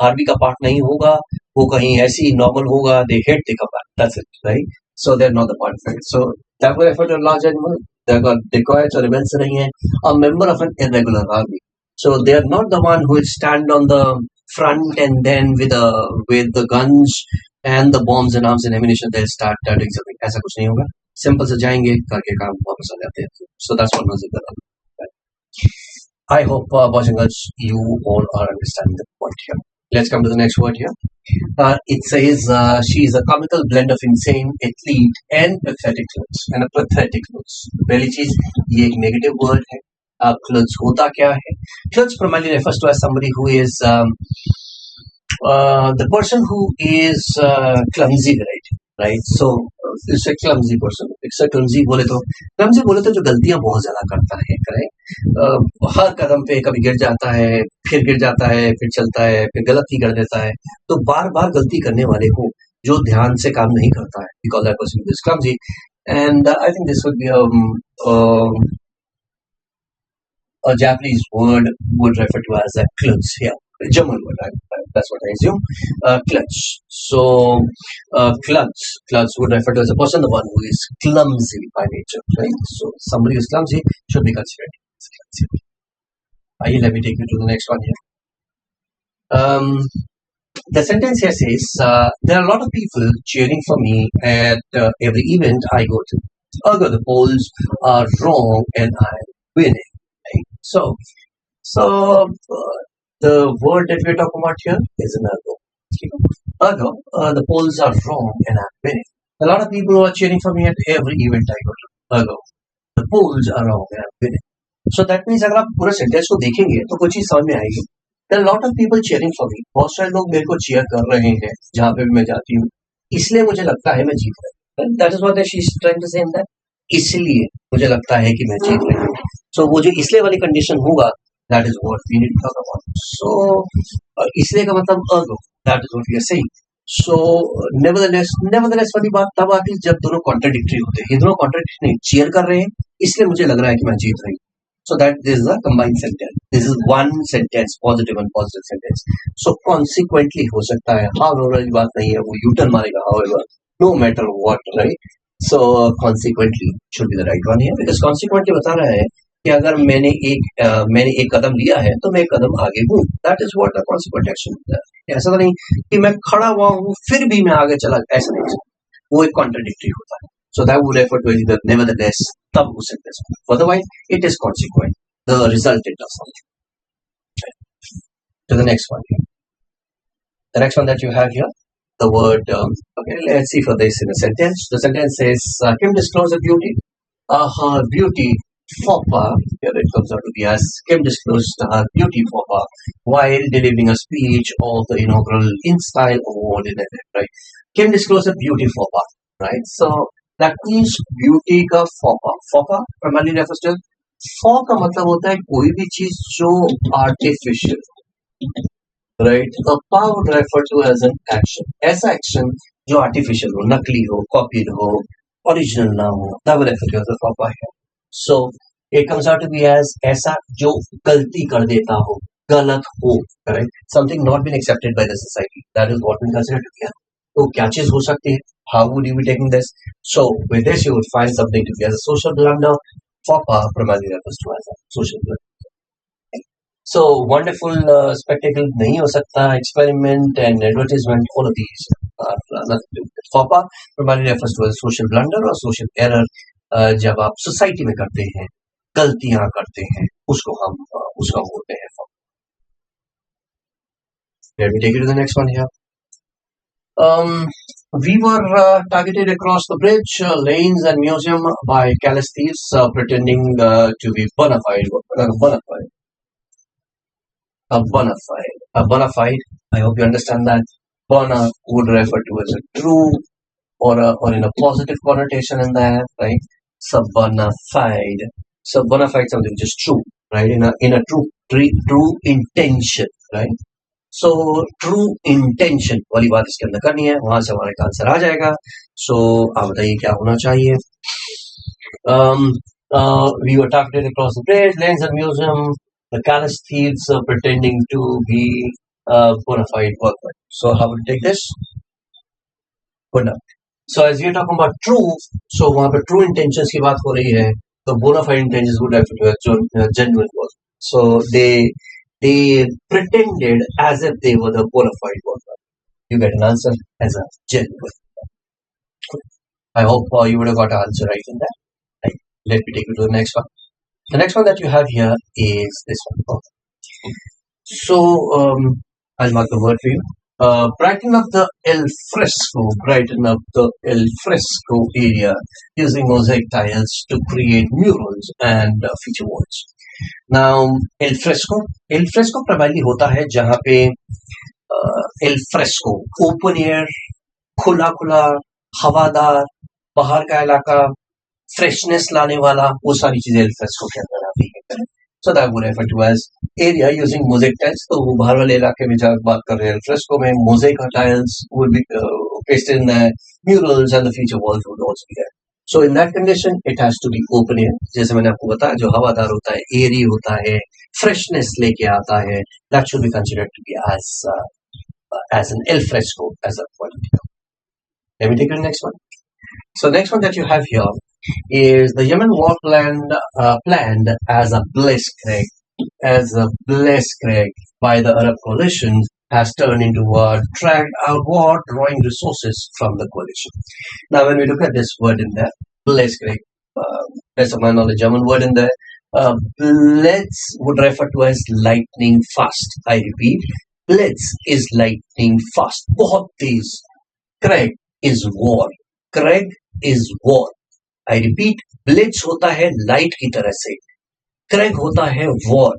आर्मी का पार्ट नहीं होगा, वो कहीं ऐसे ही नॉर्मल होगा. They hate they come back, that's it, right? So they're not the part of it. So that would refer to a large animal. They're got decoys or rebels नहीं है. A member of an irregular army. So they are not the one who will stand on the front and then with the guns and the bombs and arms and ammunition they'll start doing something. ऐसा कुछ नहीं होगा. Simple से जाएंगे करके काम वापस आ जाते हैं. So that's what Nazir कर रहा है. I hope, boys and girls, you all are understanding the point here. Let's come to the next word here. It says she is a comical blend of insane, athlete, and pathetic looks. And a pathetic looks. पहली चीज ये एक negative word है. Klutz होता क्या है? Klutz primarily refers to as somebody who is the person who is clumsy, right? So it's a clumsy person. It's a clumsy बोले तो जो गलतियां बहुत ज्यादा करता है, करेक्ट? हर कदम पे कभी गिर जाता है, फिर गिर जाता है, फिर चलता है, फिर गलती कर देता है. तो बार बार गलती करने वाले को जो ध्यान से काम नहीं करता है, because that person is clumsy. And I think this would be a Japanese word would refer to as a klutz here. German word, that's what I assume. Klutz. So, klutz would refer to as a person, the one who is clumsy by nature, right? So, somebody who is clumsy should be considered as clumsy. Let me take you to the next one here. The sentence here says, there are a lot of people cheering for me at every event I go to. Although the polls are wrong and I'm winning. Right? So the word that we're talking about here is an ergo. The polls are wrong and I'm winning. A lot of people are cheering for me at every event I go to. Ergo, the polls are wrong and I'm winning. So that means अगर आप पूरा sentence को देखेंगे तो कुछ चीज समझ में आएगी. There are a lot of people cheering for me. बहुत सारे लोग मेरे को cheer कर रहे हैं जहाँ पे भी मैं जाती हूँ. इसलिए मुझे लगता है मैं जीत रही हूँ. That is what she is trying to say in that. इसलिए मुझे लगता है कि मैं जीत रही हूँ. So वो जो इसलिए वाली कंडीशन होगा, that is what we need to talk about. So इसलिए का मतलब ergo, that is what we are saying. So nevertheless वाली बात तब आती है जब दोनों contradictory होते हैं. ये दोनों contradictory नहीं, cheer कर रहे हैं इसलिए मुझे लग रहा है कि मैं जीत रही हूँ. So that this is a combined sentence. This is one sentence, positive and positive sentence. So consequently हो सकता है, however वाली बात नहीं है, वो U-turn मारेगा, however, no matter what, right? So consequently should be the right one here because consequently बता रहा है कि अगर मैंने एक कदम लिया है तो मैं एक कदम आगे हूँ. That is what the consequent action है. ऐसा तो नहीं कि मैं खड़ा हुआ हूँ फिर भी मैं आगे चला, ऐसा नहीं. वो एक contradictory होता है. So that would refer to either nevertheless, तब उस sentence में. Otherwise, it is consequent, the resultant of something. To the next one here. The next one that you have here, the word, okay, let's see for this in a sentence. The sentence says, Kim disclosed her beauty. Her beauty faux pas, here it comes out to be as Kim disclosed her beauty faux pas while delivering a speech of the inaugural in-style award in event, right? Kim disclosed her beauty faux pas, right? So that means beauty का faux pas. Faux pas primarily refers to faux का मतलब होता है कोई भी चीज जो artificial, right? The pas would refer to as an action. ऐसा action जो artificial हो, नकली हो, copied हो, original ना हो, that would refer to as a faux pas here. So it comes out to be as ऐसा जो गलती कर देता हो, गलत हो, correct? Something not been accepted by the society. That is what we consider to be. तो क्या चीज हो सकती है? How would you be taking this? So with this you would find something to be as a social blunder. Faux pas primarily refers to as a social blunder. So wonderful spectacle नहीं हो सकता. Experiment and advertisement, all of these are nothing to do with it. Faux pas primarily refers to as social blunder or social error. जब आप society में करते हैं, गलतियां करते हैं, उसको बोलते हैं. Let me take you to the next one here. We were targeted across the bridge, lanes and museum by callous thieves pretending to be bona fide. A bona fide. A bona fide, I hope you understand that. Bona would refer to as a true or in a positive connotation in there, right? So bona fide. So bona fide something which is true, right? In a true intention, right? So true intention वाली बात इसके अंदर करनी है, वहां से हमारा answer आ जाएगा. सो आप बताइए क्या होना चाहिए. We were targeted across the bridge, lanes and museum, the callous thieves pretending to be bona fide workmen. So how would you take this? Good enough. So as we are talking about true, so वहाँ पे true intentions की बात हो रही है, तो bona fide intentions would have to be a genuine work. So they pretended as if they were the bona fide worker. You get an answer as a genuine. I hope you would have got an answer right in that. Right. Let me take you to the next one. The next one that you have here is this one. So I'll mark the word for you. Brighten up the El Fresco area using mosaic tiles to create murals and feature walls. Now El Fresco primarily होता है जहाँ पे El Fresco open air, खुला खुला, हवादार, बाहर का इलाका, फ्रेशनेस लाने वाला, वो सारी चीजें El Fresco के अंदर आती है. So that would refer to as area using mosaic tiles. तो वो बाहर वाले इलाके में जब बात कर रहे हैं El Fresco में mosaic tiles would be pasted in there, murals and the feature walls would also be there. So in that condition, it has to be open air. जैसे मैंने आपको बताया, जो हवादार होता है, airy होता है, freshness लेके आता है, that should be considered to be as an El Fresco as a quality. Let me take the next one. So next one that you have here is the Yemen war planned as a blitzkrieg by the Arab coalition has turned into a dragged out war drawing resources from the coalition. Now when we look at this word in there, blitzkrieg, based on my knowledge, German word in there, blitz would refer to as lightning fast. I repeat, blitz is lightning fast, बहुत तेज. Krieg is war. Krieg is war. I repeat, blitz होता है light की तरह से, Krieg होता है war.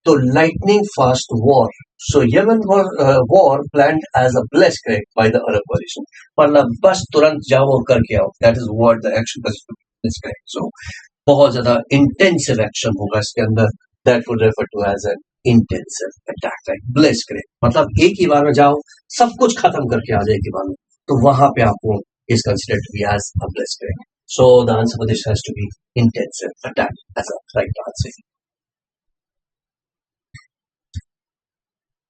तो lightning fast war. So Yemen war planned as a blitzkrieg by the Arab coalition. मतलब बस तुरंत जाओ और करके आओ. That is what the action was. Blitzkrieg. So बहुत ज्यादा intensive action होगा इसके अंदर. That would refer to as an intensive attack, like blitzkrieg. मतलब एक ही बार में जाओ, सब कुछ खत्म करके आ जाए एक ही बार में. तो वहां पे आपको is considered to be as a blitzkrieg. So the answer for this has to be intensive attack as a right answer.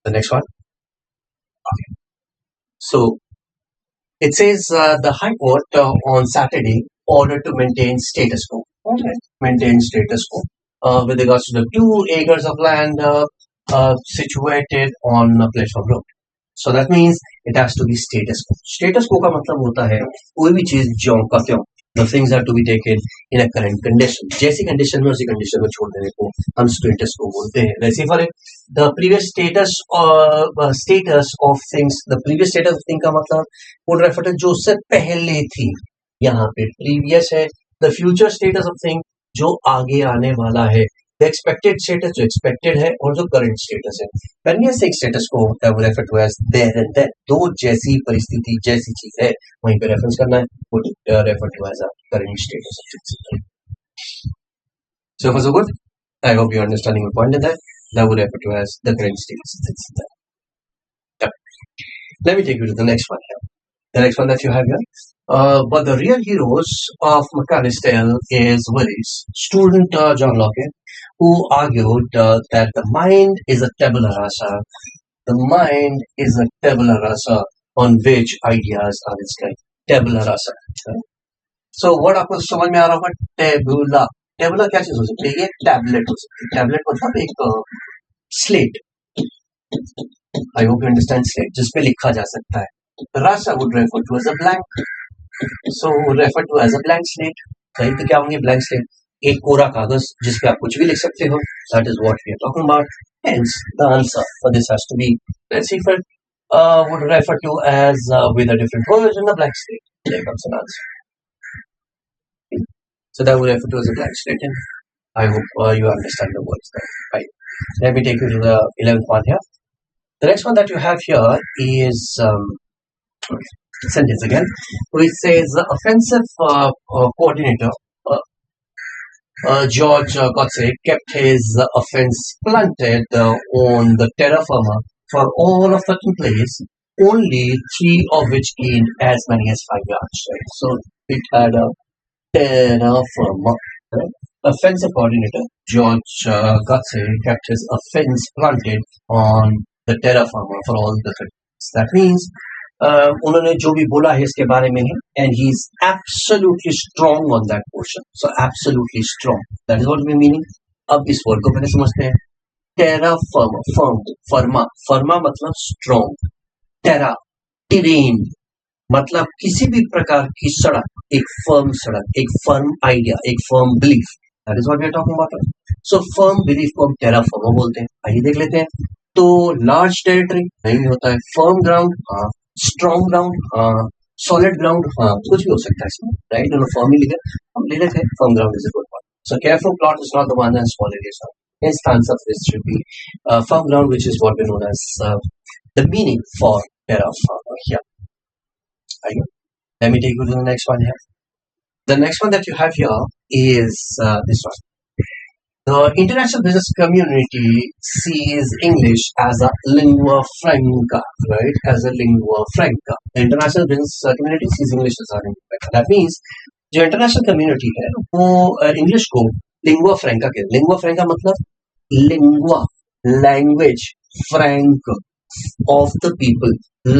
The next one. Okay. So it says the High Court on Saturday ordered to maintain status quo. Okay. Maintain status quo with regards to the 2 acres of land situated on a platform road. So that means it has to be status quo. Status quo का मतलब होता है कोई भी चीज ज्यों का त्यों. The things are to be taken in a current condition. जैसी कंडीशन में उसी कंडीशन में छोड़ देने को हम status quo बोलते हैं. वैसे for the previous status of things, the previous status of thing का मतलब would refer to जो उससे पहले थी. यहाँ पे previous है, the future status of thing जो आगे आने वाला है. The expected status जो expected है और जो current status है. When we say status quo, that would refer to as there and then. दो जैसी परिस्थिति जैसी चीज है वहीं पे reference करना है. Would refer to as a current status of things. So far so good. I hope you are understanding my point in that. That would refer to as the current status of things. Yeah. Let me take you to the next one here. The next one that you have here. But the real heroes of McCartney's tale is Willie's student John Locke, who argued that the mind is a tabula rasa. The mind is a tabula rasa on which ideas are inscribed. Tabula rasa. So what आपको समझ में आ रहा होगा? Tabula. Tabula क्या चीज हो सकती है? ये टैबलेट हो सकती है. टैबलेट मतलब एक slate. I hope you understand slate. जिस पे लिखा जा सकता है. Rasa would refer to as a blank. So refer to as a blank slate. कहीं पे क्या होंगे? Blank slate. एक कोरा कागज जिस पे आप कुछ भी लिख सकते हो. That is what we are talking about. Hence, the answer for this has to be, let's see, would refer to as with a different version, a blank slate. There comes an answer. So that would refer to as a blank slate. And I hope you understand the words there. Right. Let me take you to the 11th one here. The next one that you have here is sentence again, which says the offensive coordinator George Gotze kept his offense planted on the terra firma for all of 13 plays, only 3 of which gained as many as 5 yards. Right? So it had a terra firma. Right? Offensive coordinator George Gotze kept his offense planted on the terra firma for all the 13 plays. That means उन्होंने जो भी बोला है इसके बारे में है, and he is absolutely strong on that portion. So absolutely strong. That is what we meaning. अब इस वर्ड को पहले समझते हैं. Terra firma, firma मतलब strong. Terra, terrain मतलब किसी भी प्रकार की सड़क, एक firm सड़क, एक firm idea, एक firm belief. That is what we are talking about. So firm belief को हम terra firma बोलते हैं. आइए देख लेते हैं. तो large territory नहीं होता है. Firm ground, हाँ. स्ट्रॉन्ग ग्राउंड, सॉलिड ग्राउंड, हाँ कुछ भी हो सकता है इसमें, राइट. दोनों फर्म ही लिखे, हम ले लेते हैं firm ground is a good one. So careful plot is not the one and small areas are. Hence the answer of this should be firm ground, which is what we know as the meaning for terra firma here. Let me take you to the next one here. The next one that you have here is this one. The international business community sees English as a lingua franca, right? As a lingua franca. The international business community sees English as a lingua franca. That means जो international community है वो English को lingua franca कहते हैं. Lingua franca मतलब lingua, language, frank of the people.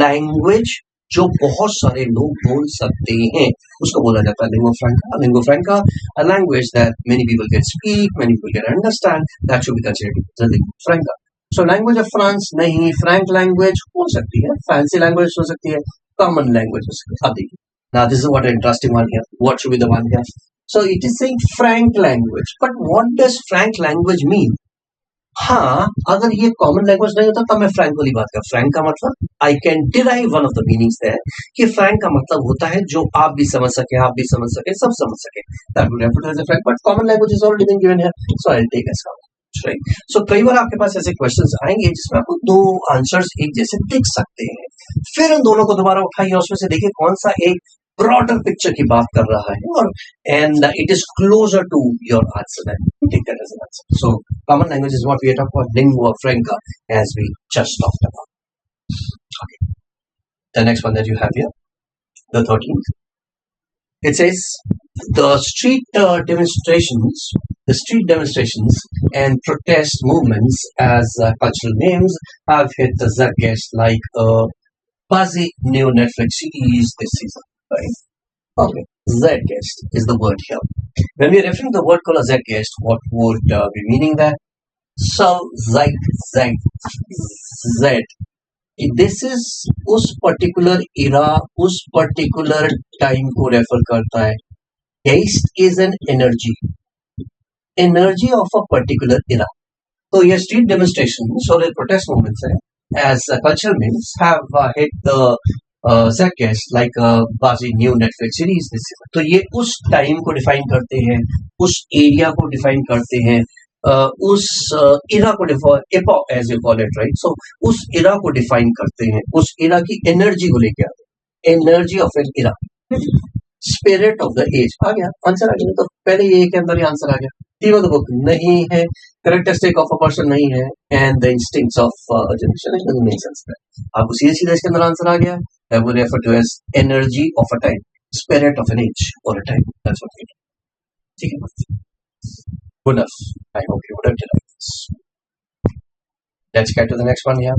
Language जो बहुत सारे लोग बोल सकते हैं उसको बोला जाता है lingua franca. Lingua franca, a language that many people can speak, many people can understand, that should be considered as a lingua franca. So language of France नहीं, frank language हो सकती है, fancy language हो सकती है, common language हो सकती है. अब देखिए, now this is what an interesting one here. What should be the one here? So it is saying frank language, but what does frank language mean? हाँ, अगर ये कॉमन लैंग्वेज नहीं होता तब मैं फ्रैंक वाली बात कर. फ्रैंक का मतलब I can derive one of the meanings है कि फ्रैंक का मतलब होता है जो आप भी समझ सके, आप भी समझ सके, सब समझ सके. That would have to as a frank, but common language is already been given here, so I will take as common. Right. So कई बार आपके पास ऐसे क्वेश्चंस आएंगे जिसमें आपको दो आंसर्स एक जैसे दिख सकते हैं, फिर उन दोनों को दोबारा उठाइए, उसमें से देखिए कौन सा एक broader picture की बात कर रहा है और and it is closer to your answer, then you take that as an answer. So common language is what we are talking about, lingua franca, as we just talked about. Okay. The next one that you have here, the 13th. It says the street demonstrations and protest movements as cultural names have hit the zeitgeist like a buzzy new Netflix series this season. Right. Okay. Zeitgeist is the word here. When we are referring to the word called a zeitgeist, what would be meaning that? So Z. This is उस particular era, उस particular time को refer करता है. Geist is an energy of a particular era. So ये street demonstrations or protest movements है, as cultural means have hit the zeitgeist like a buzzy new Netflix series this year. तो ये उस time को define करते हैं, उस area को डिफाइन करते हैं, उस इरा को epoch as you call it, right? So उस इरा को डिफाइन करते हैं, उस इरा की एनर्जी को लेके आते हैं, energy of an era. Spirit of the age आ गया, आंसर आ गया. तो पहले ये के अंदर ही आंसर आ गया. तीनों द बुक नहीं है, कैरेक्टरिस्टिक ऑफ अ पर्सन नहीं है, and the instincts of generation it doesn't make sense. आपको सीधे सीधे इसके अंदर आंसर आ गया. That would refer to as energy of a time, spirit of an age or a time. That's what we do. Okay. Good enough. I hope you would have derived this. Let's get to the next one here.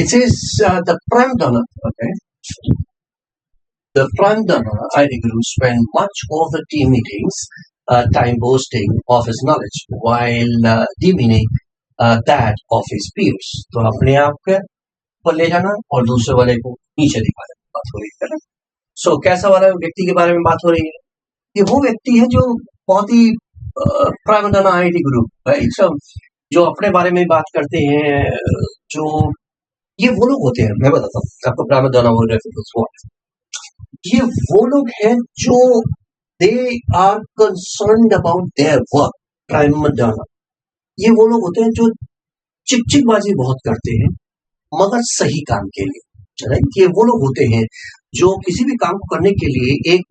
It says the prime donor. Okay. The prime donor, I.D. Guru, spent much of the team meetings time boasting of his knowledge while demeaning that of his peers. तो अपने आप के पर ले जाना और दूसरे वाले को नीचे दिखाना बात हो रही है. सो कैसा वाला व्यक्ति के बारे में बात हो रही है? ये वो व्यक्ति है जो बहुत ही प्राइमडोना आईटी ग्रुप, राइट. सो जो अपने बारे में बात करते हैं, जो ये वो लोग होते हैं, मैं बताता हूँ आपको प्राइमडोना बोल रहे. ये वो लोग हैं जो they are concerned about their work. Prima donna ये वो लोग होते हैं जो चिकचिकबाजी बहुत करते हैं मगर सही काम के लिए, राइट। ये वो लोग होते हैं जो किसी भी काम को करने के लिए एक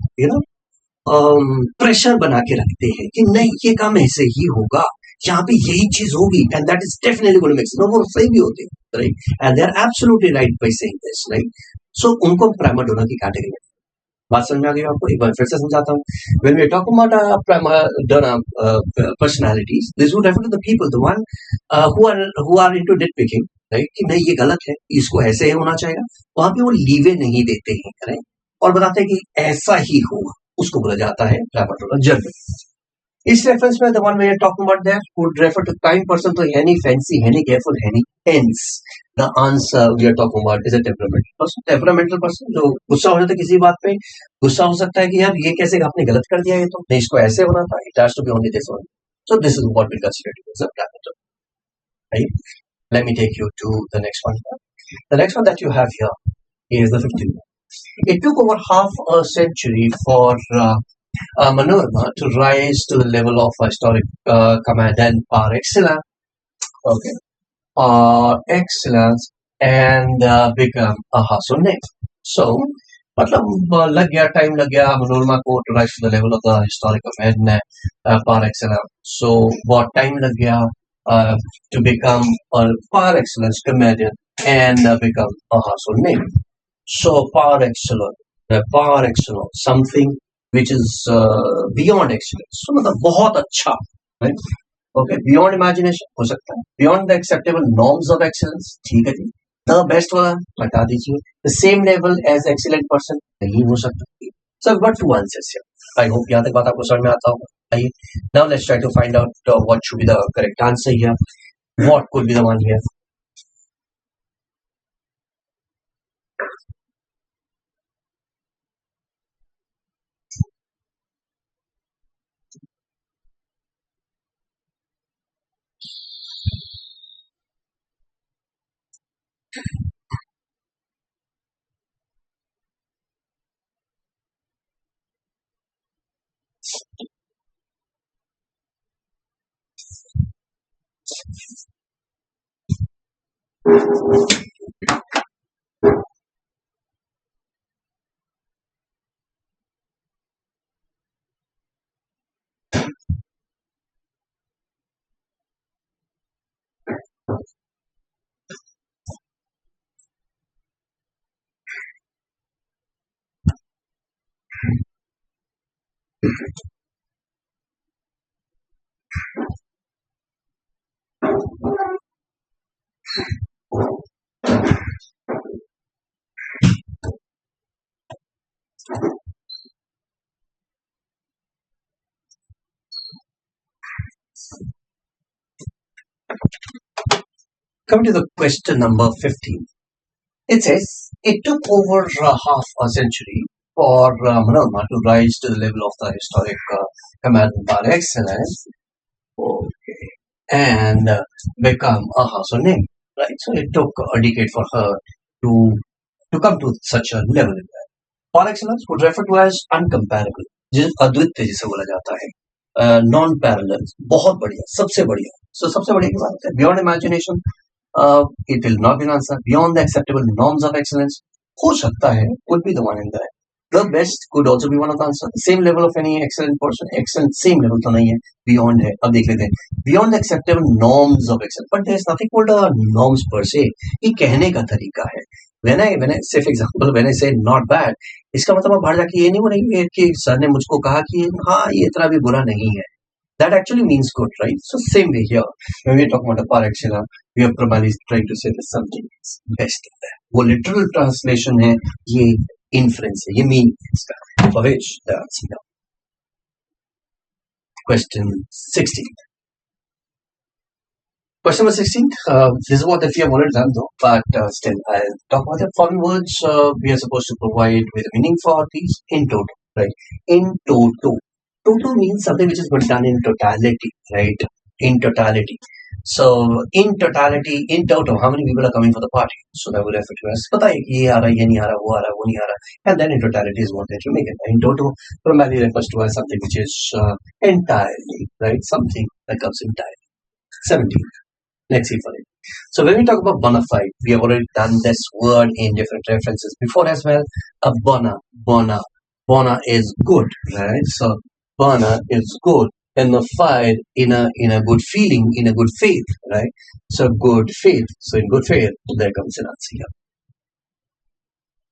प्रेशर बना के रखते हैं कि नहीं ये काम ऐसे ही होगा, यहाँ पे यही चीज होगी and that is definitely going to make sense. वो सही भी होते हैं, right, and they are absolutely right by saying this, right. So उनको प्राइमर डोनर की कैटेगरी में बात समझ में आ गई आपको? एक बार फिर से समझाता हूँ। When we talk about primer donor personalities, this would refer to the people, the one who are into nitpicking, right? कि नहीं ये गलत है, इसको ऐसे ही होना चाहिए। वहां पे वो लीवे नहीं देते हैं, राइट, और बताते हैं कि ऐसा ही होगा, उसको बोला जाता है प्राइमर डोनर जनरल। इस रेफरेंस में the one we are talking about there would refer to kind person, तो any fancy, any careful, any hence the answer we are talking about is a temperamental person. Temperamental person जो गुस्सा हो जाता है किसी बात पे, गुस्सा हो सकता है कि यार ये कैसे आपने गलत कर दिया, ये तो नहीं, इसको ऐसे होना था, it has to be only this one. So this is what we consider as a temperamental, right? Let me take you to the next one. The next one that you have here is the 15th. It took over half a century for Manorama to rise to the level of historic commandant par excellence, okay, excellence, and become a household name. So, मतलब लग गया time, लग गया मनोरमा को to rise to the level of the historic commandant par excellence. So, बहुत time लग गया to become a par excellence commandant and become a household name. So par excellence, something which is beyond excellence. So मतलब बहुत अच्छा, right? Okay, beyond imagination हो सकता है, beyond the acceptable norms of excellence, ठीक है जी। The best वाला बता दीजिए, the same level as excellent person नहीं हो सकता। So I've got two answers here. I hope यहाँ तक बात आपको समझ में आता होगा। आइए, now let's try to find out what should be the correct answer here. What could be the one here? Coming to the question number 15. It says, it took over half a century for Manama to rise to the level of the historic commandant par excellence, okay, and become a household name, right? So it took a decade for her to come to such a level in that. Par excellence would refer to as uncomparable, जिस अद्वितीय जिसे बोला जाता है, non parallel, बहुत बढ़िया, सबसे बढ़िया। So सबसे बढ़िया की बात है, beyond imagination, it will not be an answer. Beyond the acceptable norms of excellence, हो सकता है, could be the one in there. The best could also be one of the answer. Same level of any excellent person, excellent same level तो नहीं है, beyond है। अब देख लेते हैं, beyond the acceptable norms of excellence, but there is nothing called a norms per se. ये कहने का तरीका है। When I say for example, when I say not bad, इसका मतलब आप बाहर जाके ये नहीं बोलेंगे कि सर ने मुझको कहा कि हाँ ये इतना भी बुरा नहीं है। That actually means good, right? So same way here, when we talk about a par excellence, we are probably trying to say that something is best in there. वो literal translation है, ये inference है, ये meaning है इसका. For which the answer now. Question 16. Question number 16. This is what the fear wanted done though, but still I'll talk about the following words. We are supposed to provide with meaning for these in toto, right? In toto. Toto means something which is done in totality, right? In totality. So in totality, in toto, how many people are coming for the party? So that would refer to as पता है कि ये आ रहा है, ये नहीं आ रहा, वो आ रहा है, वो नहीं आ रहा, and then in totality is what that you make it. In toto primarily refers to as something which is entirely, right? Something that comes entirely. 17. Let's see for it. So when we talk about bona fide, we have already done this word in different references before as well. A bona is good, right? So bona is good, and the fide in a good feeling, in a good faith, right? So good faith. So in good faith, there comes an answer here.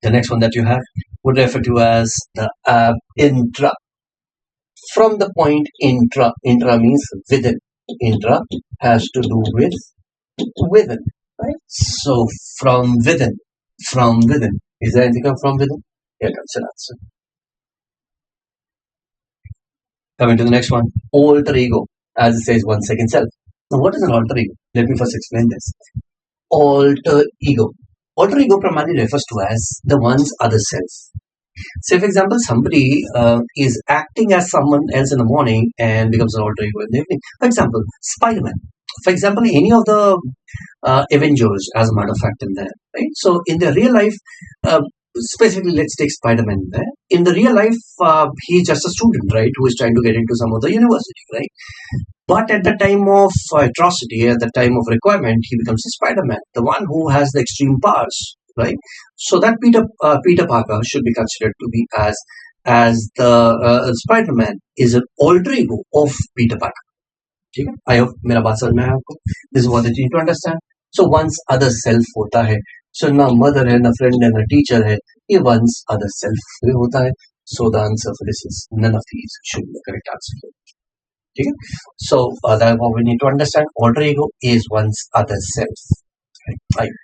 The next one that you have would refer to as the intra. From the point intra means within. Intra has to do with within, right? So from within. Is there anything from within? Here comes an answer. Coming to the next one, alter ego, as it says, one second self. Now, what is an alter ego? Let me first explain this. Alter ego. Alter ego primarily refers to as the one's other self. Say, for example, somebody is acting as someone else in the morning and becomes an alter ego in the evening. For example, Spider-Man. For example, any of the Avengers, as a matter of fact, in there, right? So, in the real life, specifically, let's take Spider-Man there. In the real life, he's just a student, right, who is trying to get into some other university, right? But at the time of atrocity, at the time of requirement, he becomes a Spider-Man, the one who has the extreme powers, right? So that Peter Parker should be considered to be as the Spider-Man is an alter ego of Peter Parker. ठीक है? I hope मेरा बात समझ में आया आपको. This is what you need to understand. So one's other self होता है. So ना mother है, ना friend है, ना teacher है. ये one's other self भी होता है. So the answer for this is none of these should be the correct answer. Okay? So that's what we need to understand. Alter ego is one's other self. Right.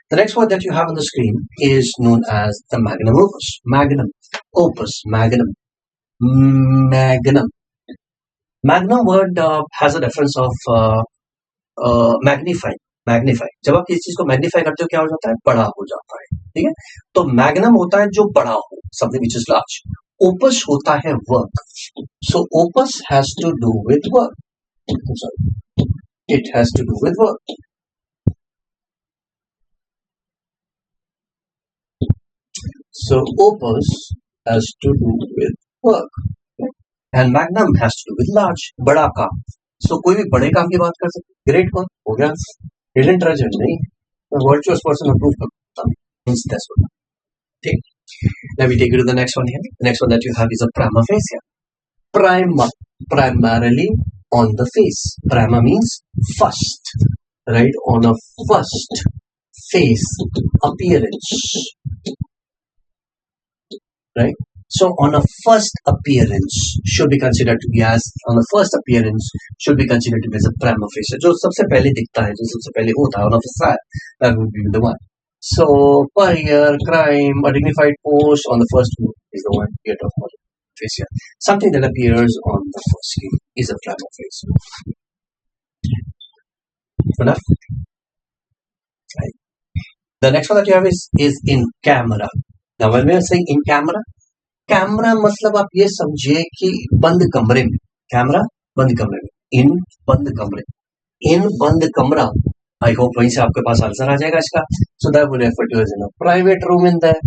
The next word that you have on the screen is known as the magnum opus. Magnum. Magnum word has a reference of magnify. जब आप किसी चीज को magnify करते हो क्या हो जाता है? बड़ा हो जाता है. ठीक है, तो मैग्नम होता है जो बड़ा हो, something which is large. Opus होता है work. So opus has to do with work. Sorry. It has to do with work. So opus has to do with work. And magnum has to do with large, बड़ा काम. So कोई भी बड़े काम की बात कर सकते. Great work हो गया. Hidden treasure नहीं. A virtuous person approve करता. Means that's what. ठीक. Let me take you to the next one here. The next one that you have is a prima facie. Primarily on the face. Prima means first, right? On a first face appearance, right? So on a first appearance should be considered to be as a prima facie. जो सबसे पहले दिखता है, जो सबसे पहले होता है on a facade, that would be the one. So per year, crime, a dignified post on the first move is the one here talking about facie. Something that appears on the first scene is a prima facie. Enough? Right. The next one that you have is in camera. Now when we are saying in camera, camera मतलब आप ये समझिए कि बंद कमरे में. Camera बंद कमरे में. इन बंद कमरा. आई होप वहीं से आपके पास आंसर आ जाएगा इसका. So that would refer to as in a private room in that,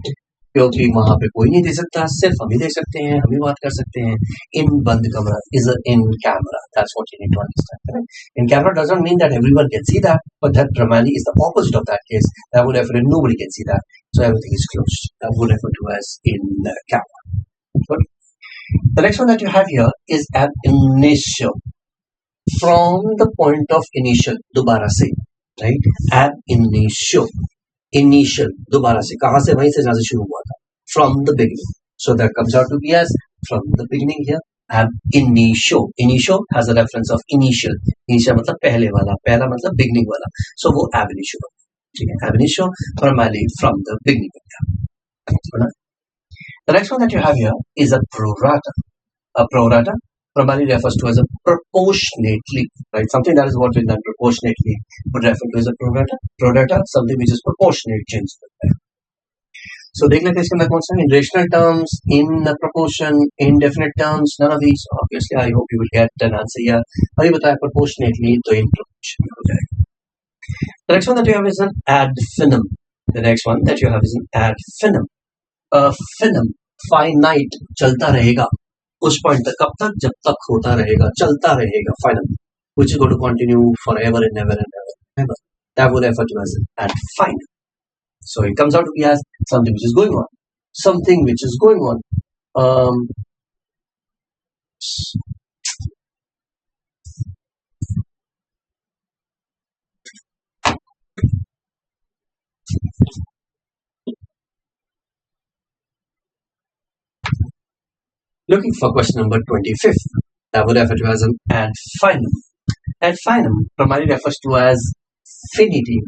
क्योंकि वहां पे कोई नहीं देख सकता, सिर्फ हम ही देख सकते हैं, हम ही बात कर सकते हैं. इन बंद कमरा is in camera. That's what you need to understand. In camera does not mean that everyone can see that, but that primarily is the opposite of that case. That would refer to nobody can see that, so everything is closed. That would refer to as in camera. Good. The next one that you have here is ab initio. From the point of initial, दोबारा से, right? Ab initio. Initial, दोबारा से, कहाँ से? वहीं से जहाँ से शुरू हुआ था. From the beginning. So that comes out to be as from the beginning here. Ab initio. Initio has a reference of initial. Initial मतलब पहले वाला, पहला मतलब beginning वाला. So वो ab initio. ठीक है? Ab initio primarily from the beginning. The next one that you have here is a prorata. A prorata primarily refers to as a proportionately, right? Something that is what is done proportionately would refer to as a prorata. Prorata, something which is proportionate change. So देख लेते हैं इसके अंदर कौन सा. In rational terms, in proportion, in definite terms, none of these. Obviously, I hope you will get an answer here. अभी बताया proportionately, तो in proportion हो जाएगा. The next one that you have is an ad finum. The next one that you have is an ad finum. Film finite चलता रहेगा. उस point तक, कब तक? जब तक होता रहेगा, चलता रहेगा. Final which is going to continue forever and ever and ever and ever. That would refer to as an and final. So it comes out to be as something which is going on. Something which is going on. Um, Looking for question number 25th. That would refer to as an ad finum. Ad finum primarily refers to as finity,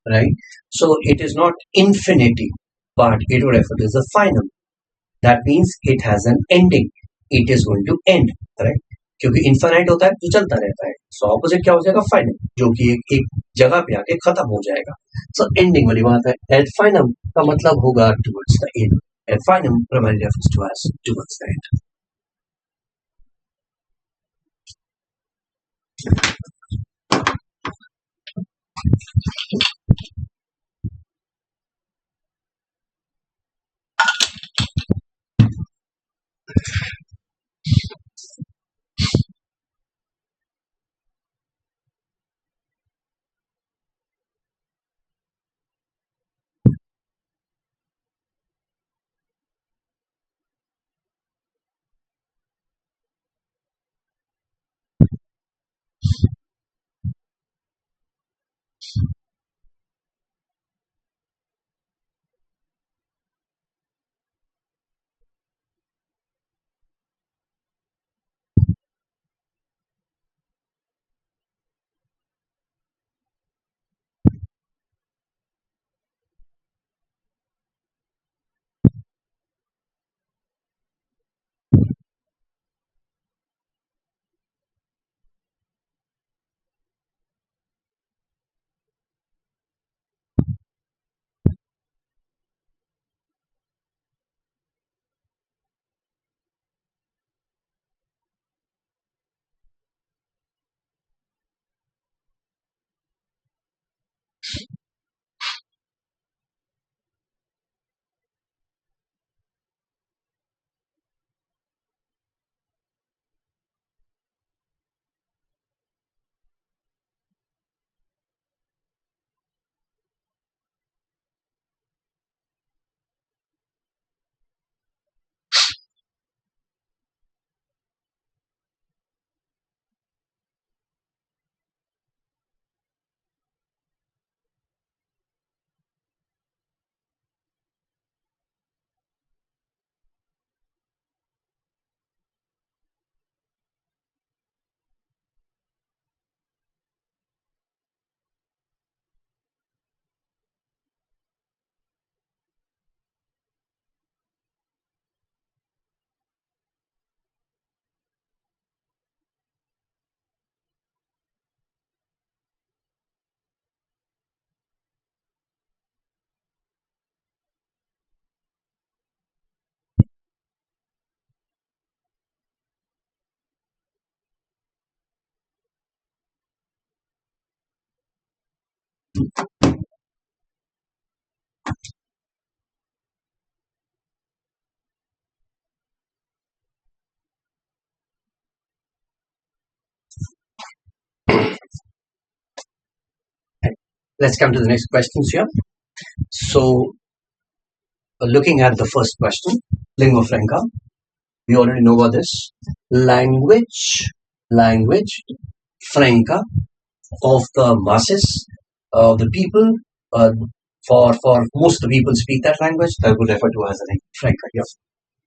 right? So it is not infinity, but it would refer to as a finum. That means it has an ending. It is going to end, right? क्योंकि infinite होता है तो चलता रहता है. So opposite क्या हो जाएगा? फाइनल, जो कि एक जगह पे आके खत्म हो जाएगा. सो एंडिंग वाली बात है. एड फाइनम का मतलब होगा towards the end. Ad finem primarily refers to as towards the end. Let's come to the next questions here. So, looking at the first question, lingua franca, we already know about this. Language franca of the masses, of the people. Uh, for most of the people speak that language. That would refer to as a lingua franca here.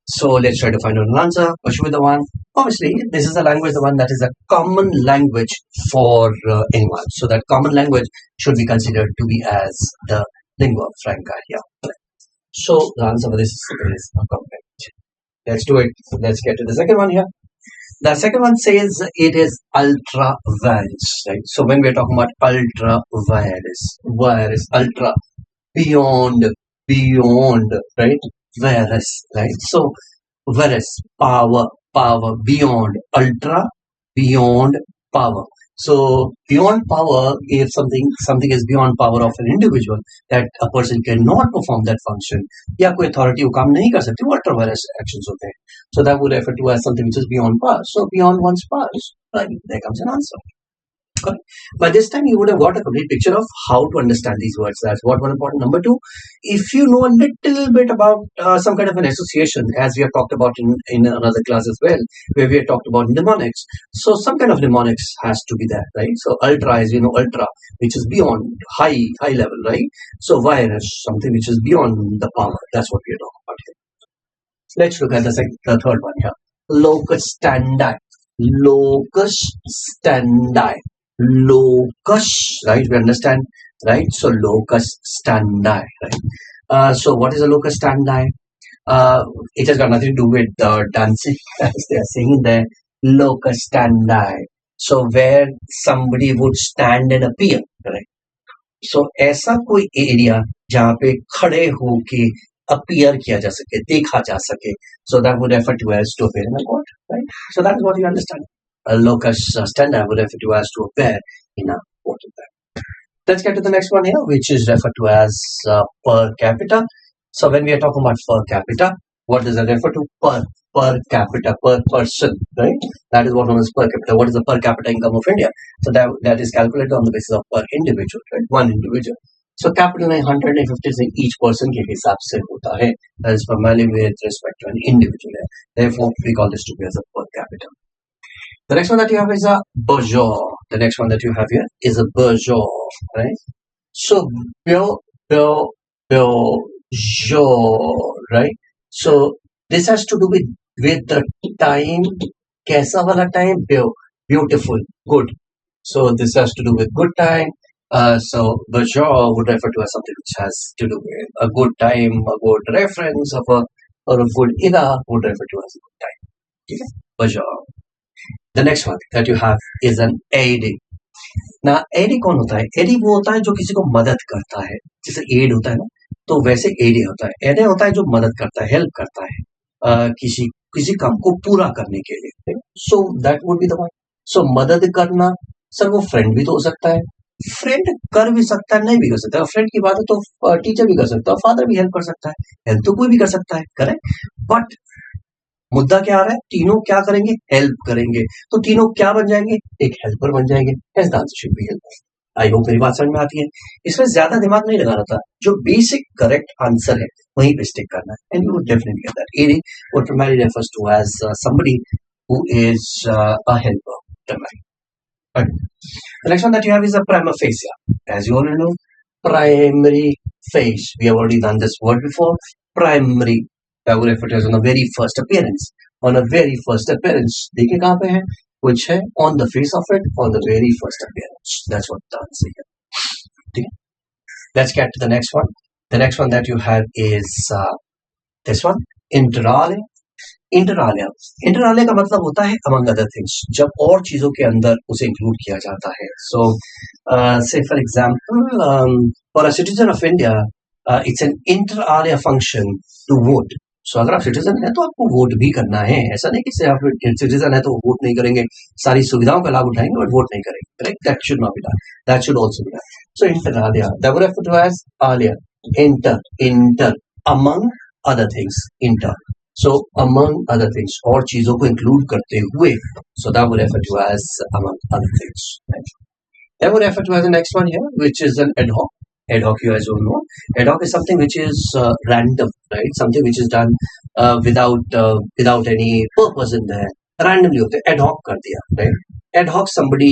So let's try to find out an answer. What should be the one? Obviously, this is a language, the one that is a common language for anyone. So that common language should be considered to be as the lingua franca here. So the answer for this is a common language. Let's do it. Let's get to the second one here. The second one says it is ultra virus, right? So when we're talking about ultra virus, ultra, beyond, right? Virus, right? So virus, power, beyond, ultra, beyond power. So beyond power, if something is beyond power of an individual, that a person cannot perform that function, या कोई authority वो काम नहीं कर सकती, वो ultra virus actions होते हैं. So that would refer to as something which is beyond power. So beyond one's powers, right? There comes an answer. Correct? By this time, you would have got a complete picture of how to understand these words. That's what one important. Number two, if you know a little bit about some kind of an association, as we have talked about in another class as well, where we have talked about mnemonics. So some kind of mnemonics has to be there, right? So ultra is, ultra, which is beyond high level, right? So virus, something which is beyond the power. That's what we are talking about here. Let's look at the third one here. Locus standi. Locus standi. Locus, right? We understand, right? So locus standi, right? So what is a locus standi? It has got nothing to do with dancing, as they are saying there. Locus standi. So where somebody would stand and appear, correct? सो ऐसा कोई area जहाँ पे खड़े होके appear किया जा सके, देखा जा सके. So that would refer to as to appear in a court, right? So that is what you understand. A locus standi would refer to as to appear in a court. Let's get to the next one here, which is referred to as per capita. So when we are talking about per capita, what does that refer to? Per capita, per person, right? That is what known as per capita. What is the per capita income of India? So that is calculated on the basis of per individual, right? One individual. So capital 150 से each person के हिसाब से होता है. That is primarily with respect to an individual. Therefore, we call this to be as a per capita. The next one that you have is a bourgeois. The next one that you have here is a bourgeois, right? So bourgeois, right? So this has to do with the time. कैसा वाला time? Beautiful, good. So this has to do with good time. So bourgeois would refer to as something which has to do with a good time, a good reference of or a good era would refer to as a good time. Okay? Bourgeois. The next one that you have is an AD. ना AD कौन होता है? AD वो होता है जो किसी को मदद करता है, जैसे एड होता है ना, तो वैसे एडी होता है. एडे होता है जो मदद करता है, हेल्प करता है किसी किसी काम को पूरा करने के लिए. So that would be the one. So मदद करना, सर वो फ्रेंड भी तो हो सकता है, फ्रेंड कर भी सकता है, नहीं भी कर सकता. फ्रेंड की बात है तो टीचर भी कर सकता है, फादर भी हेल्प कर सकता है, हेल्प तो कोई भी कर सकता है, करेक्ट. बट मुद्दा क्या आ रहा है? तीनों क्या करेंगे? हेल्प करेंगे. तो तीनों क्या बन जाएंगे? एक हेल्पर बन जाएंगे. Health answer should be helper. I hope मेरी बात समझ में आती है. इसमें ज्यादा दिमाग नहीं लगाना था. जो बेसिक करेक्ट आंसर है वहीं पे स्टिक करना है. And you would definitely get that. Ad what primary refers to as somebody who is a helper primarily. Right. The next one that you have is a prima facie. As you already know, primary face. We have already done this word before. Primary. That would refer to as on the very first appearance. On a very first appearance. देखिए कहाँ पे है? Which है on the face of it, on the very first appearance. That's what the answer is. Okay. Let's get to the next one. The next one that you have is this one. Inter alia. Inter Alia. Inter Alia का मतलब होता है among other things, जब और चीजों के अंदर उसे इंक्लूड किया जाता है. So say for example for a citizen of India it's an inter alia function to vote. So अगर आप सिटीजन है तो आपको वोट भी करना है. ऐसा नहीं कि आप सिटीजन है तो वोट नहीं करेंगे, सारी सुविधाओं का लाभ उठाएंगे बट वोट नहीं करेंगे. Correct. That should not be done. That should also be done. So inter alia that would refer to as alia. Inter among other things. Inter. So among other things, और चीजों को include करते हुए, so that would refer to as among other things. Right? That would refer to as the next one here, which is an ad hoc. Ad hoc, you guys all know. Ad hoc is something which is random, right? Something which is done without any purpose in there. Randomly होते ad hoc कर दिया, right? Ad hoc somebody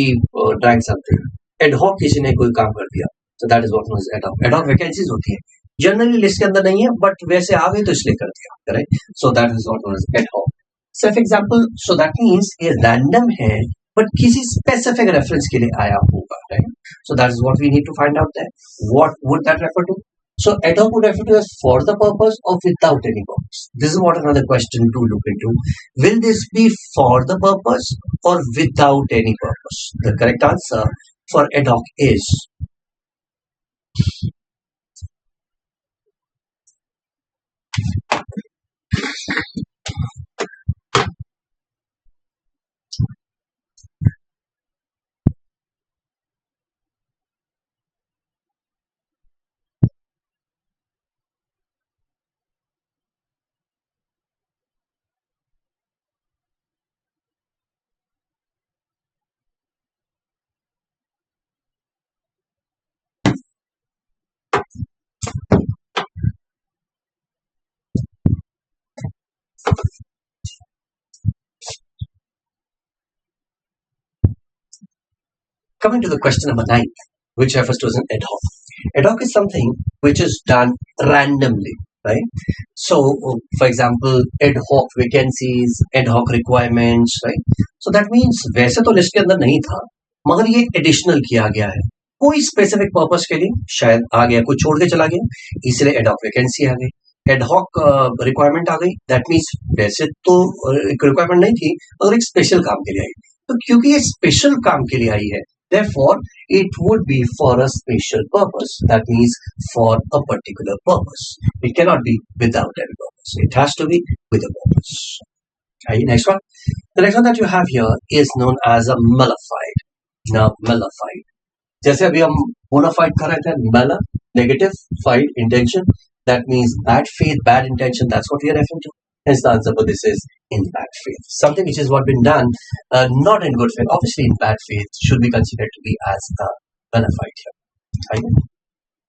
drank something. Ad hoc किसी ने कोई काम कर दिया. So that is what known as ad hoc. Ad hoc vacancies होती है. जनरली लिस्ट के अंदर नहीं है बट वैसे आ गए तो इसलिए कर दिया. Correct. So that is what known as ad hoc. So for example, so that means ये रैंडम है बट किसी स्पेसिफिक रेफरेंस के लिए आया होगा. Right. So that is what we need to find out that. What would that refer to? So ad hoc would refer to as for the purpose or without any purpose. This is what another question to look into. Will this be for the purpose or without any purpose? The correct answer for ad hoc is Coming to the question number 9, which refers to as an ad hoc. Ad hoc is something which is done randomly, right? So, for example, ad hoc vacancies, ad hoc requirements, right? So that means वैसे तो list के अंदर नहीं था, मगर ये additional किया गया है कोई स्पेसिफिक पर्पस के लिए, शायद आ गया, कोई छोड़ के चला गया, इसलिए ad hoc वैकेंसी आ गई, एड हॉक रिक्वायरमेंट आ गई. दैट मीन्स वैसे तो एक रिक्वायरमेंट नहीं थी, मगर एक स्पेशल काम के लिए आई. तो क्योंकि ये स्पेशल काम के लिए आई है, therefore it would be for a special purpose. That means for a particular purpose. It cannot be without any purpose. It has to be with a purpose. Okay, next one. The next one that you have here is known as a malified. Now, malified. जैसे अभी हम bonafide कर रहे थे, mala, negative, fied, intention. That means bad faith, bad intention. That's what we are referring to. Hence, the answer for this is in bad faith. Something which has what been done, not in good faith. Obviously, in bad faith should be considered to be as a malified here. Right?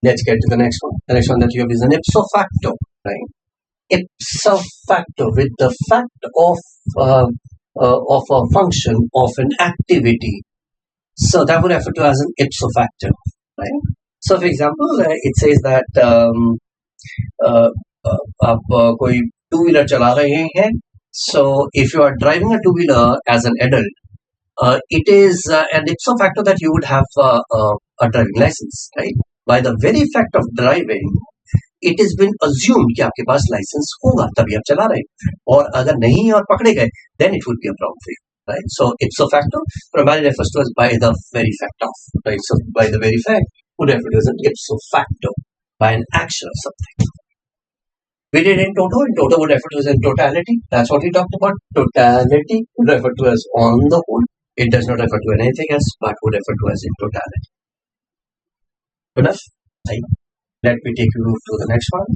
Let's get to the next one. The next one that you have is an ipso facto. Right? Ipso facto, with the fact of a function of an activity. So that would refer to as an ipso facto, right? So, for example, it says that आप कोई two wheeler चला रहे हैं. So, if you are driving a two wheeler as an adult, it is an ipso facto that you would have a driving license, right? By the very fact of driving, it has been assumed कि आपके पास licence होगा, तभी आप चला रहे हैं. और अगर नहीं और पकड़े गए, then it would be a problem for you. Right, so ipso facto primarily refers to as by the very fact of, right? So by the very fact would refer to as an ipso facto, by an action of something. We did in toto. In toto would refer to as in totality. That's what we talked about. Totality would refer to as on the whole. It does not refer to anything else, but would refer to as in totality. Enough? Right. Let me take you to the next one.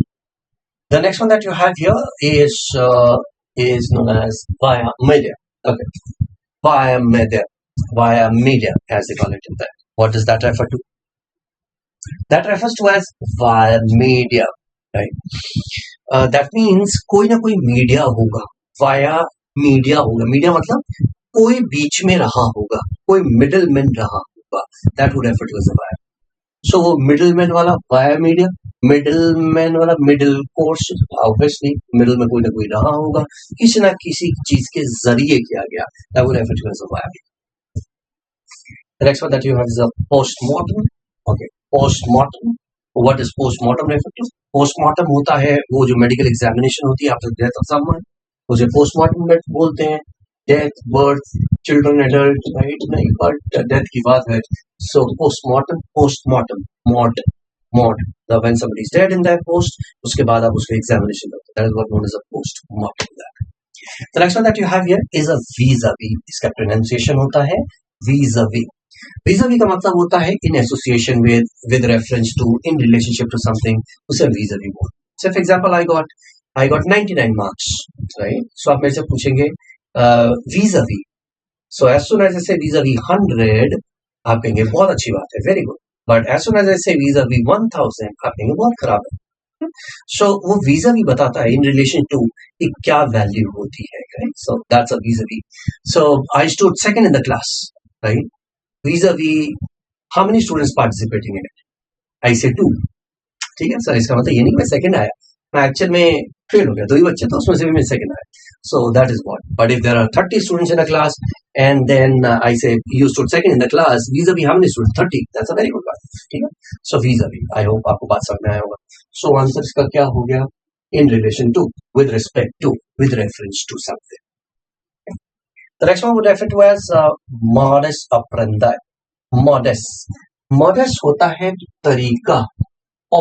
The next one that you have here is known as via media. Okay. Via media, as they call it in that. What does that refer to? That refers to as via media, right? That means कोई ना कोई media होगा, via media होगा. Media मतलब कोई बीच में रहा होगा, कोई मिडलमैन रहा होगा. That would refer to as a via. So वो मिडलमैन वाला via मीडिया, मिडलमैन वाला मिडिल कोर्स, ऑब्वियसली मिडिल में कोई ना कोई रहा होगा, किसी ना किसी चीज के जरिए किया गया. That would refer to as a via. The next one that you have is a postmortem. Okay, postmortem. What is postmortem refer to? Postmortem होता है वो जो मेडिकल एग्जामिनेशन होती है आफ्टर डेथ ऑफ समवन, उसे पोस्टमार्टम बोलते हैं. Death, birth, children, adult, right? नहीं, बट डेथ की बात है. So postmortem, mod. When somebody is dead in that post, उसके बाद आप उसका examination करते हैं. That is what known as a postmortem. The next one that you have here is a vis-a-vis. इसका pronunciation होता है vis-a-vis. Vis-a-vis का मतलब होता है in association with reference to, in relationship to something. उसे vis-a-vis बोलते हैं. So for example, I got 99 marks, right? So आप मेरे से पूछेंगे vis-a-vis. So as soon as I say vis-a-vis 100, आप कहेंगे बहुत अच्छी बात है, very good. But as soon as I say vis-a-vis 1000, आप कहेंगे बहुत खराब है. सो वो vis-a-vis बताता है इन रिलेशन टू कि क्या वैल्यू होती है, right? So that's a vis-a-vis. So I stood second in the class, right? vis-a-vis how many students participating in it? I say 2. ठीक है सर, इसका मतलब ये नहीं कि मैं सेकंड आया, मैं एक्चुअल में फेल हो गया. 2 ही बच्चे तो उसमें से भी मैं सेकंड आया. So that is what. But if there are 30 students in a class and then I say you stood second in the class, vis-a-vis how many students? 30. That's a very good one. ठीक है? So vis-a-vis. I hope आपको बात समझ में आया होगा. So answer इसका क्या हो गया? In relation to, with respect to, with reference to something. The next one would refer to as modus operandi. Modus होता है तरीका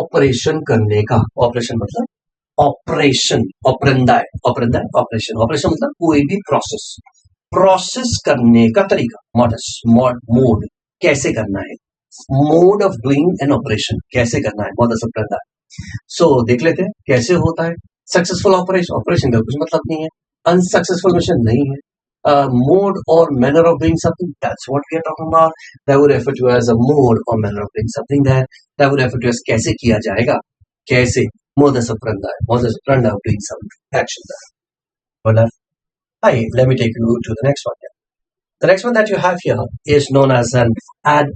ऑपरेशन करने का. ऑपरेशन मतलब ऑपरेशन, ऑपरेंडाई ऑपरेशन. ऑपरेशन मतलब कोई भी प्रोसेस करने का तरीका. मॉडस, मोड, कैसे करना है. Mode of doing an operation, कैसे करना है, मॉडस ऑपरेंडाई. सो देख लेते हैं कैसे होता है. सक्सेसफुल ऑपरेशन का कुछ मतलब नहीं है, अनसक्सेसफुल मिशन नहीं है. Mode or manner of doing something, that's what we are talking about. That would refer to as a mode or manner of doing something. That would refer to as कैसे किया जाएगा, कैसे. Modus operandi of doing some action there. Well, hi, let me take you to the next one here. The next one that you have here is known as an ad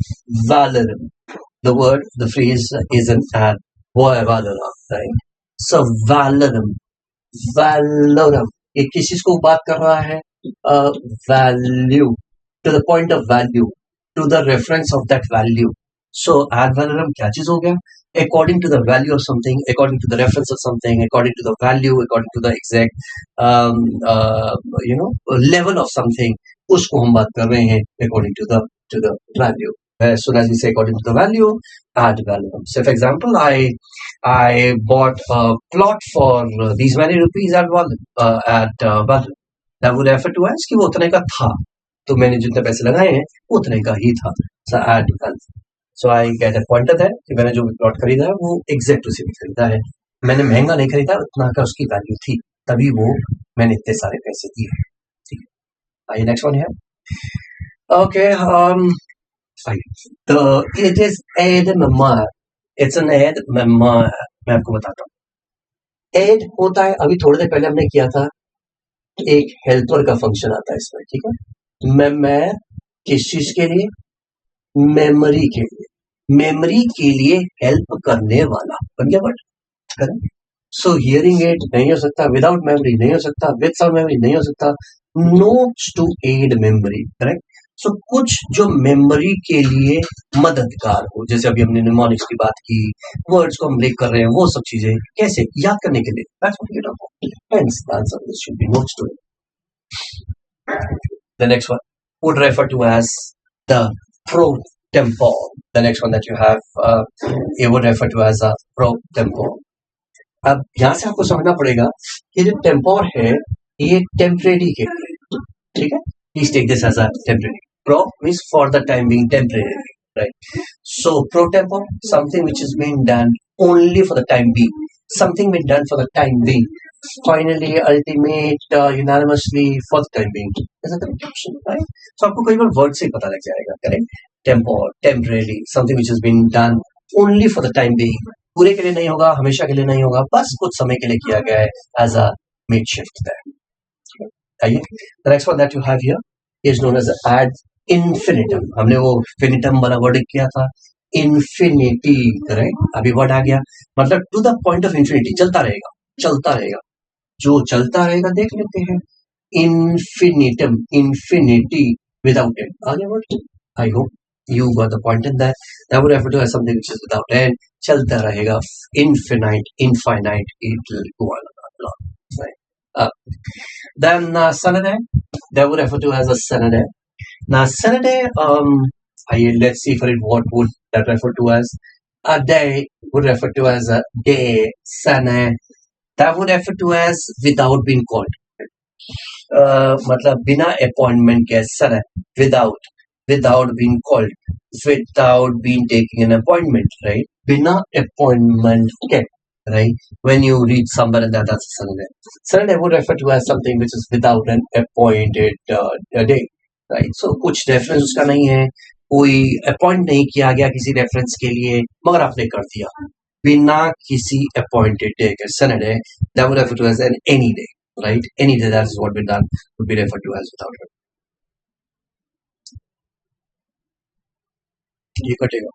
valorem. The word, the phrase is an ad valorem, right? So valorem, valorem. ये किस चीज को बात कर रहा है? Value, to the point of value, to the reference of that value. So ad valorem क्या चीज हो गया? According to the value of something, according to the reference of something, according to the value, according to the exact um, uh, level of something, उसको हम बात कर रहे हैं according to the value. As soon as we say according to the value, ad valorem. So, for example, I bought a plot for these many rupees at value. That would refer to as कि वो उतने का था, तो मैंने जितने पैसे लगाए हैं वो उतने का ही था. So ad value. So I get a pointer there कि मैंने जो भी प्लॉट खरीदा है वो एग्जैक्ट उसी में खरीदा है. मैंने महंगा नहीं खरीदा, उतना का उसकी वैल्यू थी, तभी वो मैंने इतने सारे पैसे दिए. ठीक है. आइए नेक्स्ट वन है. ओके, तो it is ad memor. It's an ad memor. मैं आपको बताता हूँ एड होता है. अभी थोड़ी देर पहले हमने किया था, एक हेल्पर का फंक्शन आता है इसमें. ठीक है. मैं किस चीज के लिए? मेमोरी के लिए. मेमोरी के लिए हेल्प करने वाला बन गया वर्ड. करेक्ट. सो हियरिंग एड नहीं हो सकता, विदाउट मेमोरी नहीं हो सकता, विद सम मेमोरी नहीं हो सकता. Notes to aid memory. Correct. So कुछ जो मेमोरी के लिए मददगार हो, जैसे अभी हमने निमोनिक्स की बात की, वर्ड्स को हम ब्रेक कर रहे हैं, वो सब चीजें कैसे याद करने के लिए. That's what we talk about. Hence, the answer this should be notes to it. The next one would refer to as the pro-tempor. The next one that you have, it would refer to as a pro-tempor. अब यहाँ से आपको समझना पड़ेगा कि जो टेम्पोर है ये टेम्परेरी के लिए. ठीक है. Please take this as a temporary. Pro is for the time being, temporary, right? So pro tempore, something which is being done only for the time being, something being done for the time being, finally, ultimate, unanimously for the time being. Is that the option, right? So आपको कई बार word से ही पता लग जाएगा. Correct. Tempore, temporary, something which has been done only for the time being. पूरे के लिए नहीं होगा, हमेशा के लिए नहीं होगा, बस कुछ समय के लिए किया गया है as a makeshift there. आइए. The next one that you have here is known as ad infinitum. हमने वो finitum वाला वर्ड किया था. Infinity. करेक्ट. अभी वर्ड आ गया, मतलब to the point of infinity, चलता रहेगा, चलता रहेगा. जो चलता रहेगा देख लेते हैं. Infinitum, infinity without end. आगे word. I hope you got the point in that. That would refer to as something which is without end. चलता रहेगा. Infinite, infinite. It will go on and on. Right. Then Saturday, that would refer to as a Saturday. Now Saturday, let's see for it what would that refer to as. A day would refer to as a day. Sunday, that would refer to as without being called. मतलब बिना appointment के Sunday, without being called, without being taking an appointment, right? बिना appointment के. Right? When you read somewhere and that's a Sunday. Sunday would refer to as something which is without an appointed day. Right? So कुछ reference उसका नहीं है, कोई appoint नहीं किया गया किसी reference के लिए, मगर आपने कर दिया बिना किसी appointed day के. Sunday, that would refer to as an any day. Right? Any day, that is what we done would be referred to as without it. ये कटेगा.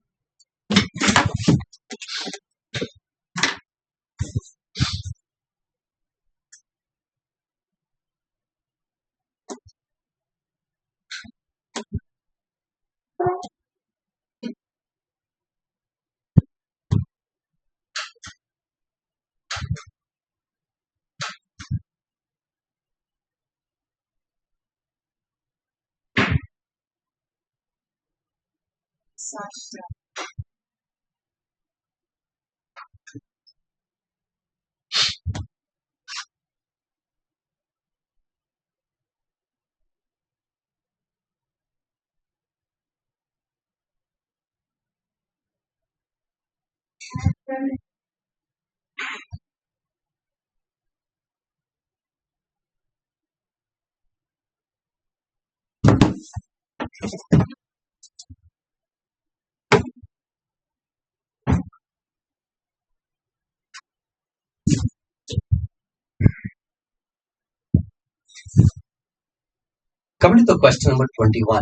Coming to the question number 21,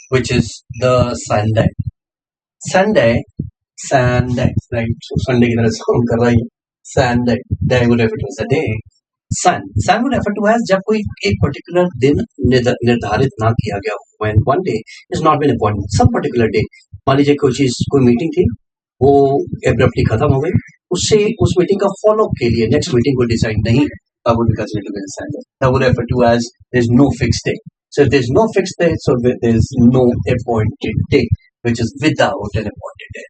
which is the Sunday. Sunday, Sunday, right? So Sunday की तरह sound कर रहा है. Sunday, day would refer to as a day. Sun would refer to as जब कोई एक particular दिन निर्धारित ना किया गया हो. When one day is not been appointed, some particular day. मान लीजिए कोई मीटिंग थी, वो abruptly खत्म हो गई. उससे उस मीटिंग का फॉलो के लिए नेक्स्ट मीटिंग को डिसाइड नहीं, that would be considered to be a Sunday. That would refer to as there is no fixed day. So if there is no fixed day, so there is no appointed day, which is without an appointed day.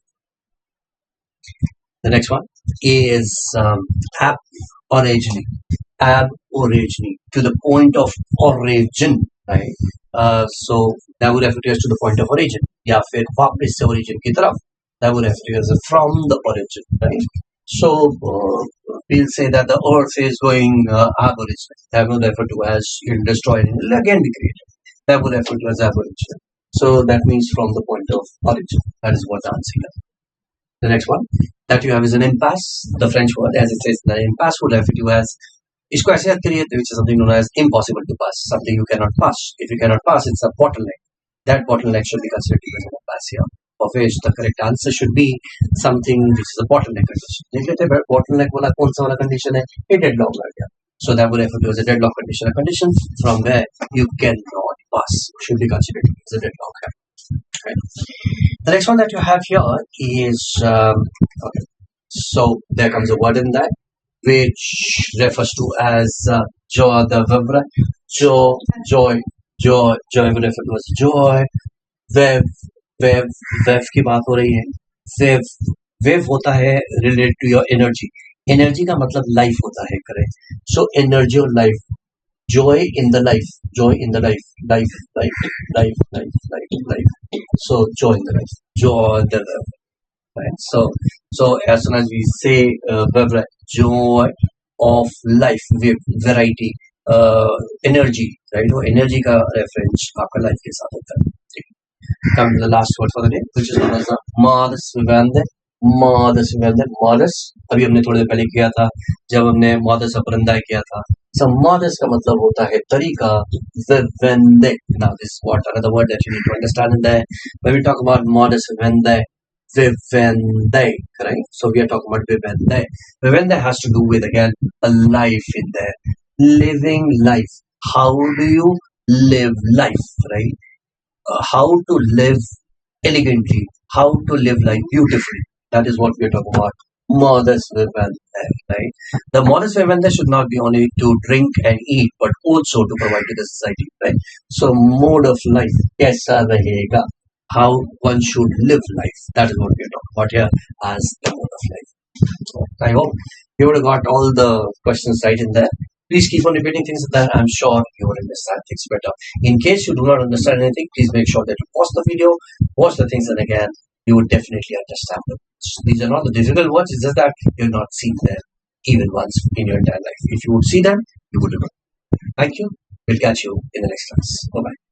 The next one is aborigine. Aborigine, to the point of origin, right? So that would refer to as to the point of origin. या फिर वापस से origin की तरफ. That would refer to as from the origin, right? So we'll say that the earth is going aborigine. That would refer to as destroyed and will again be created. That would refer to as aborigine. So that means from the point of origin. That is what the answer is. The next one that you have is an impasse. The French word, as it says, the impasse would refer to as इसको ऐसे याद करिए, which is something known as impossible to pass, something you cannot pass. If you cannot pass, it's a bottleneck. That bottleneck should be considered as an impasse here. Of which the correct answer should be something which is a bottleneck condition. देख लेते हैं bottleneck वाला कौन सा वाला condition है? ये deadlock आ गया. So that would refer to as a deadlock condition, a condition from where you cannot pass should be considered as a deadlock. Right. The next one that you have here is okay. So there comes a word in that which refers to as joy, the vivra, joy would refer to as joy. Wave की बात हो रही है. Wave होता है related to your energy का मतलब life होता है, करेक्ट? सो एनर्जी और life, joy in the life, life. So joy in the life, joy the life, right? So as soon as we say joy of life, variety, energy, right? वो energy का reference आपका life के साथ होता है. Come to the last word for the day, which is known as the modus vivendi. modus अभी हमने थोड़ी देर पहले किया था जब हमने modus operandi किया था. So modus का मतलब होता है तरीका. Vivendi. Now this is what another word that you need to understand in there. When we talk about modus vivendi, correct? So we are talking about vivendi. Vivendi has to do with, again, a life in there, living life. How do you live life, right? How to live elegantly, how to live life beautifully. That is what we are talking about. Modus vivendi, right? The modus vivendi should not be only to drink and eat, but also to provide to the society, right? So mode of life, kaisa rahega, how one should live life. That is what we are talking about here as the mode of life. I hope you would have got all the questions right in there. Please keep on repeating things that I'm sure you will understand things better. In case you do not understand anything, please make sure that you pause the video, watch the things, and again, you would definitely understand them. These are not the difficult words, it's just that you have not seen them even once in your entire life. If you would see them, you would remember. Thank you. We'll catch you in the next class. Bye-bye.